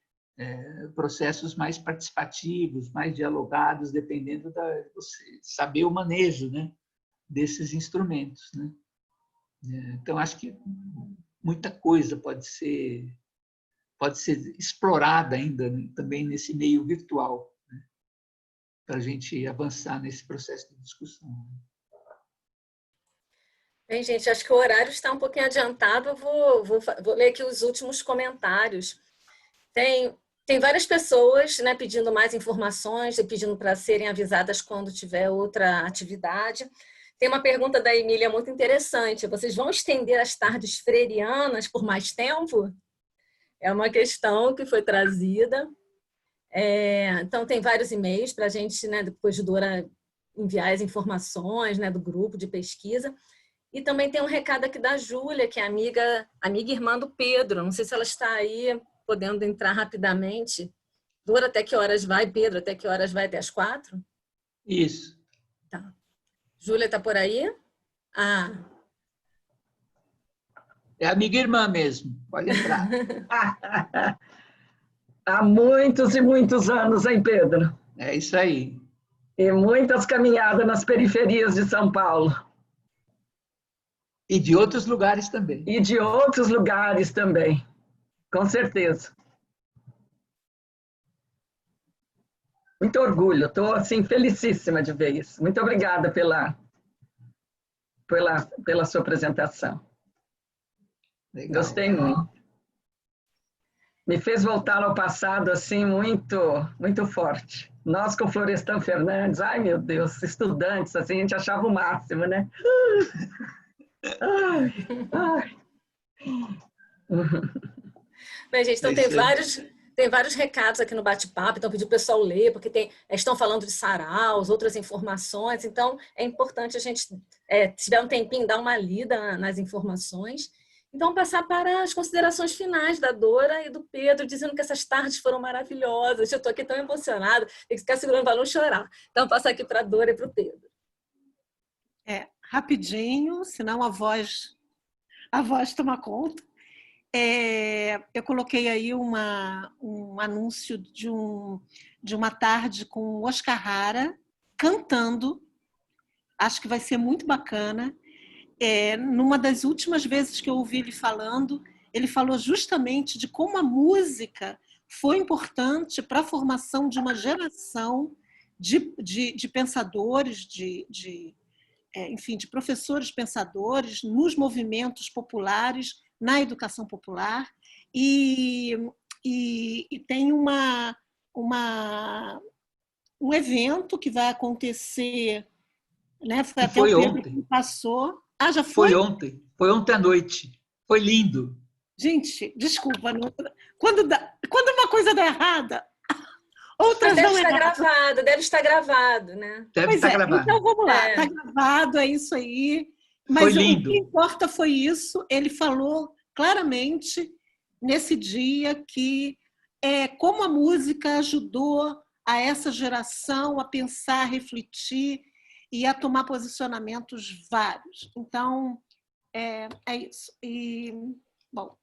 processos mais participativos, mais dialogados, dependendo de você saber o manejo, né, desses instrumentos, né? Então, acho que muita coisa pode ser explorada ainda, né, também nesse meio virtual, né, para a gente avançar nesse processo de discussão. Bem, gente, acho que o horário está um pouquinho adiantado. Eu vou ler aqui os últimos comentários. Tem várias pessoas, né, pedindo mais informações e pedindo para serem avisadas quando tiver outra atividade. Tem uma pergunta da Emília muito interessante. Vocês vão estender as tardes freirianas por mais tempo? É uma questão que foi trazida. Então, tem vários e-mails para a gente, né, depois de Dora enviar as informações, né, do grupo de pesquisa. E também tem um recado aqui da Júlia, que é amiga e irmã do Pedro. Não sei se ela está aí, podendo entrar rapidamente. Dora, até que horas vai? Pedro, até que horas vai? Até as 4? Isso. Tá. Júlia está por aí? Ah. É amiga e irmã mesmo, pode entrar. Há muitos e muitos anos, hein, Pedro? É isso aí. E muitas caminhadas nas periferias de São Paulo. E de outros lugares também. E de outros lugares também, com certeza. Muito orgulho, estou assim, felicíssima de ver isso. Muito obrigada pela sua apresentação. Legal. Gostei muito. Me fez voltar ao passado assim muito, muito forte. Nós com Florestan Fernandes, ai meu Deus, estudantes, assim, a gente achava o máximo, né? Ai, ai. Bem, gente, então tem vários recados aqui no bate-papo, então pedi o pessoal ler, porque estão falando de saraus, outras informações, então é importante a gente, se tiver um tempinho, dar uma lida nas informações. Então, passar para as considerações finais da Dora e do Pedro, dizendo que essas tardes foram maravilhosas. Eu estou aqui tão emocionada, tem que ficar segurando para não chorar. Então, passar aqui para a Dora e para o Pedro. Rapidinho, senão a voz toma conta. Eu coloquei aí um anúncio de uma tarde com o Oscar Hara cantando. Acho que vai ser muito bacana. Numa das últimas vezes que eu ouvi ele falando, ele falou justamente de como a música foi importante para a formação de uma geração de pensadores, enfim, de professores pensadores nos movimentos populares, na educação popular, e tem um evento que vai acontecer, né? Foi até o Pedro ontem. Que passou. Ah, já foi? Foi ontem à noite. Foi lindo. Gente, desculpa. Quando uma coisa dá errada, outras deve não estar gravado, deve estar gravado, né? Deve estar gravado. Então vamos lá, está gravado, é isso aí. Mas foi lindo. O que importa foi isso. Ele falou claramente nesse dia que como a música ajudou a essa geração a pensar, a refletir e a tomar posicionamentos vários. Então, é isso. E, bom...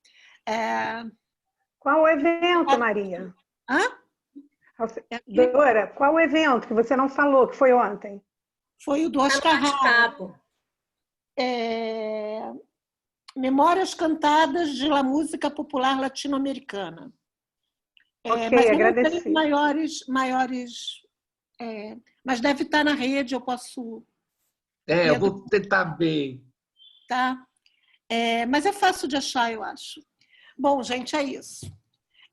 Qual o evento, Maria? Hã? Dora, qual o evento que você não falou, que foi ontem? Foi o do Oscar Hara. Memórias cantadas de la música popular latino-americana. Mas agradeci. Maiores mas deve estar na rede, eu posso... eu vou tentar ver. Tá? Mas é fácil de achar, eu acho. Bom, gente, é isso.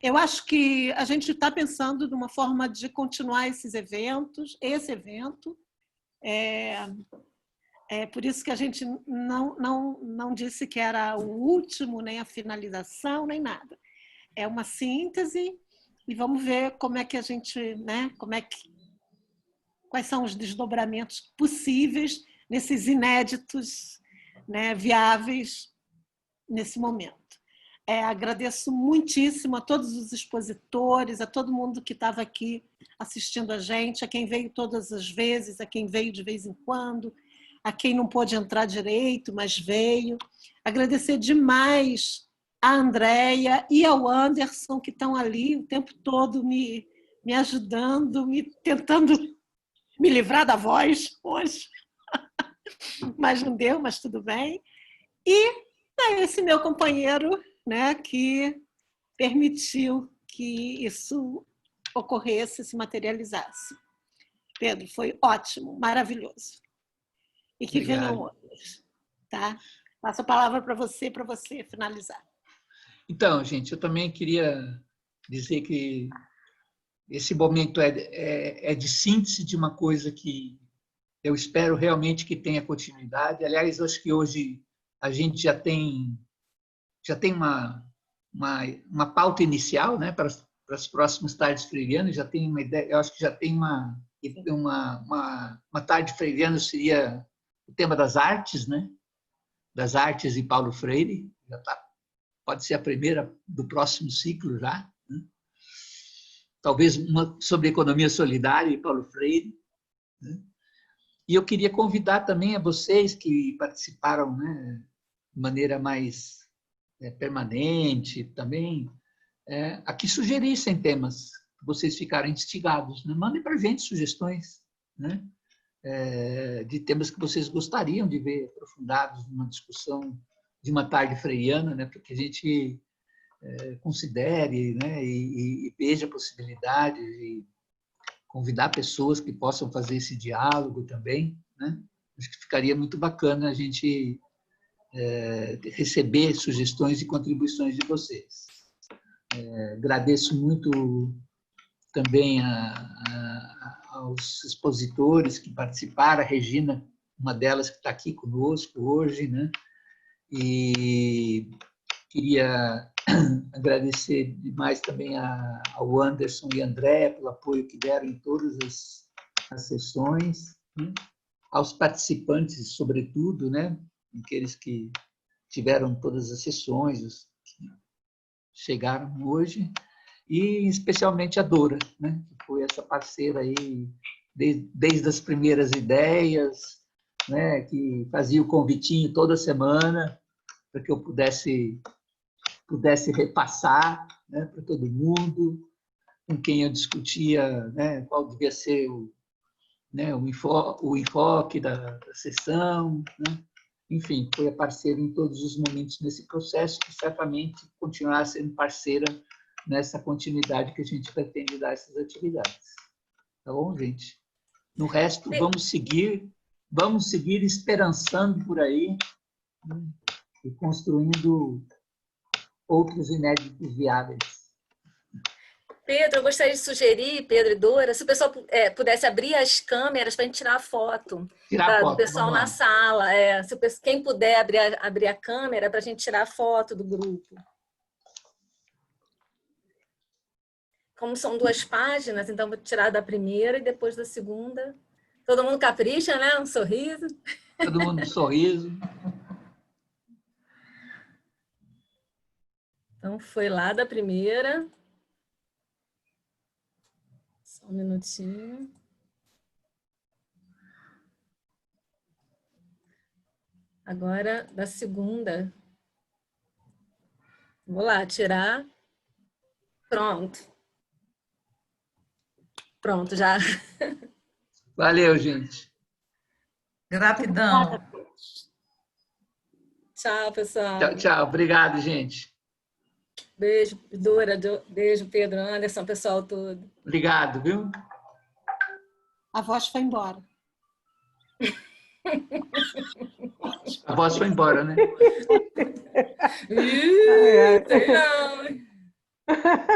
Eu acho que a gente está pensando numa forma de continuar esse evento. Por isso que a gente não disse que era o último, nem a finalização, nem nada. É uma síntese e vamos ver como é que a gente, né, quais são os desdobramentos possíveis nesses inéditos, né, viáveis nesse momento. Agradeço muitíssimo a todos os expositores, a todo mundo que estava aqui assistindo a gente, a quem veio todas as vezes, a quem veio de vez em quando, a quem não pôde entrar direito, mas veio. Agradecer demais a Andréia e ao Anderson, que estão ali o tempo todo me ajudando, tentando me livrar da voz hoje. Mas não deu, mas tudo bem. E esse meu companheiro, né, que permitiu que isso ocorresse, se materializasse. Pedro, foi ótimo, maravilhoso. E que venham outros. Tá? Passo a palavra para você finalizar. Então, gente, eu também queria dizer que esse momento é de síntese de uma coisa que eu espero realmente que tenha continuidade. Aliás, eu acho que hoje a gente já tem uma pauta inicial, né, para as próximas tardes freirianas, já tem uma ideia, eu acho que já tem uma tarde freiriana seria o tema das artes, né? Das artes e Paulo Freire, já tá, pode ser a primeira do próximo ciclo já, né? Talvez uma sobre economia solidária e Paulo Freire, né? E eu queria convidar também a vocês que participaram, né, de maneira mais permanente também, a que sugerissem temas que vocês ficarem instigados, né? Mandem para a gente sugestões, né? De temas que vocês gostariam de ver aprofundados numa discussão de uma tarde freiriana, né? Para que a gente considere, né? E veja possibilidades de convidar pessoas que possam fazer esse diálogo também, né? Acho que ficaria muito bacana a gente receber sugestões e contribuições de vocês. Agradeço muito também aos expositores que participaram, a Regina, uma delas que está aqui conosco hoje, né? E queria agradecer demais também ao Anderson e André pelo apoio que deram em todas as sessões, né? Aos participantes, sobretudo, né? Aqueles que tiveram todas as sessões, os que chegaram hoje, e especialmente a Dora, né? Que foi essa parceira aí desde as primeiras ideias, né? Que fazia o convitinho toda semana para que eu pudesse repassar, né, para todo mundo, com quem eu discutia, né, qual devia ser o enfoque da sessão, né? Enfim, foi a parceira em todos os momentos nesse processo e certamente continuará sendo parceira nessa continuidade que a gente pretende dar a essas atividades. Tá bom, gente? No resto, vamos seguir esperançando por aí, né, e construindo outros inéditos viáveis. Pedro, eu gostaria de sugerir, Pedro e Dora, se o pessoal pudesse abrir as câmeras para a gente tirar a foto do pessoal na sala. Quem puder abrir a câmera para a gente tirar a foto do grupo. Como são 2 páginas, então vou tirar da primeira e depois da segunda. Todo mundo capricha, né? Um sorriso. Todo mundo um sorriso. Então, foi lá da primeira. Só um minutinho. Agora, da segunda. Vou lá, tirar. Pronto. Pronto, já. Valeu, gente. Gratidão. Tchau, pessoal. Tchau, tchau. Obrigado, gente. Beijo, Dora. Beijo, Pedro, Anderson, pessoal todo. Obrigado, viu? A voz foi embora. A voz foi embora, né? Sei não.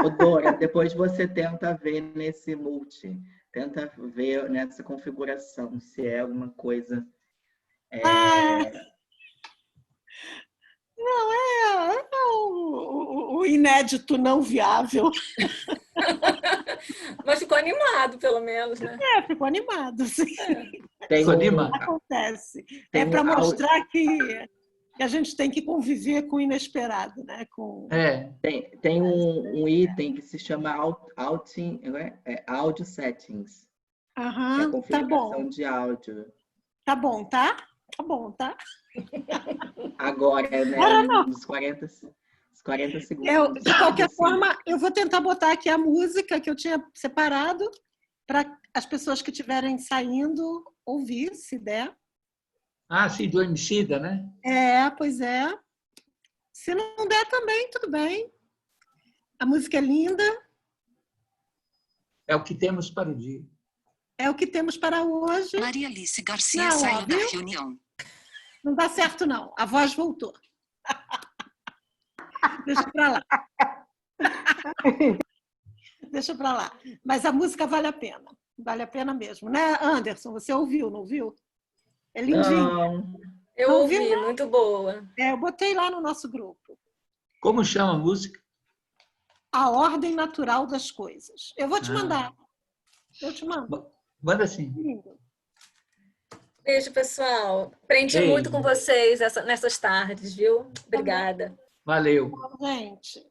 Ô, Dora, depois você tenta ver nesse multi, tenta ver nessa configuração, se é alguma coisa... Não, o inédito não viável. Mas ficou animado, pelo menos, né? Ficou animado, sim. Ficou animado. Acontece. Para mostrar que a gente tem que conviver com o inesperado, né? Tem um item que se chama Audio Settings. Que é a configuração de áudio. Tá bom, tá? Tá bom, tá? Agora, né? Nos 40 segundos. De qualquer forma, eu vou tentar botar aqui a música que eu tinha separado para as pessoas que estiverem saindo ouvir, se der. Ah, sim, do Emicida, né? Pois é. Se não der também, tudo bem. A música é linda. É o que temos para o dia. É o que temos para hoje. Maria Alice Garcia saiu da reunião. Não dá certo, não. A voz voltou. Deixa para lá. Deixa para lá. Mas a música vale a pena. Vale a pena mesmo, né, Anderson? Você ouviu, não viu? É lindinho. Não. Eu Não ouvi, ouviu, muito boa. Eu botei lá no nosso grupo. Como chama a música? A ordem natural das coisas. Eu vou te mandar. Eu te mando. Manda sim. Lindo. Beijo, pessoal. Aprendi Beijo. muito com vocês nessas tardes, viu? Obrigada. Valeu. Gente.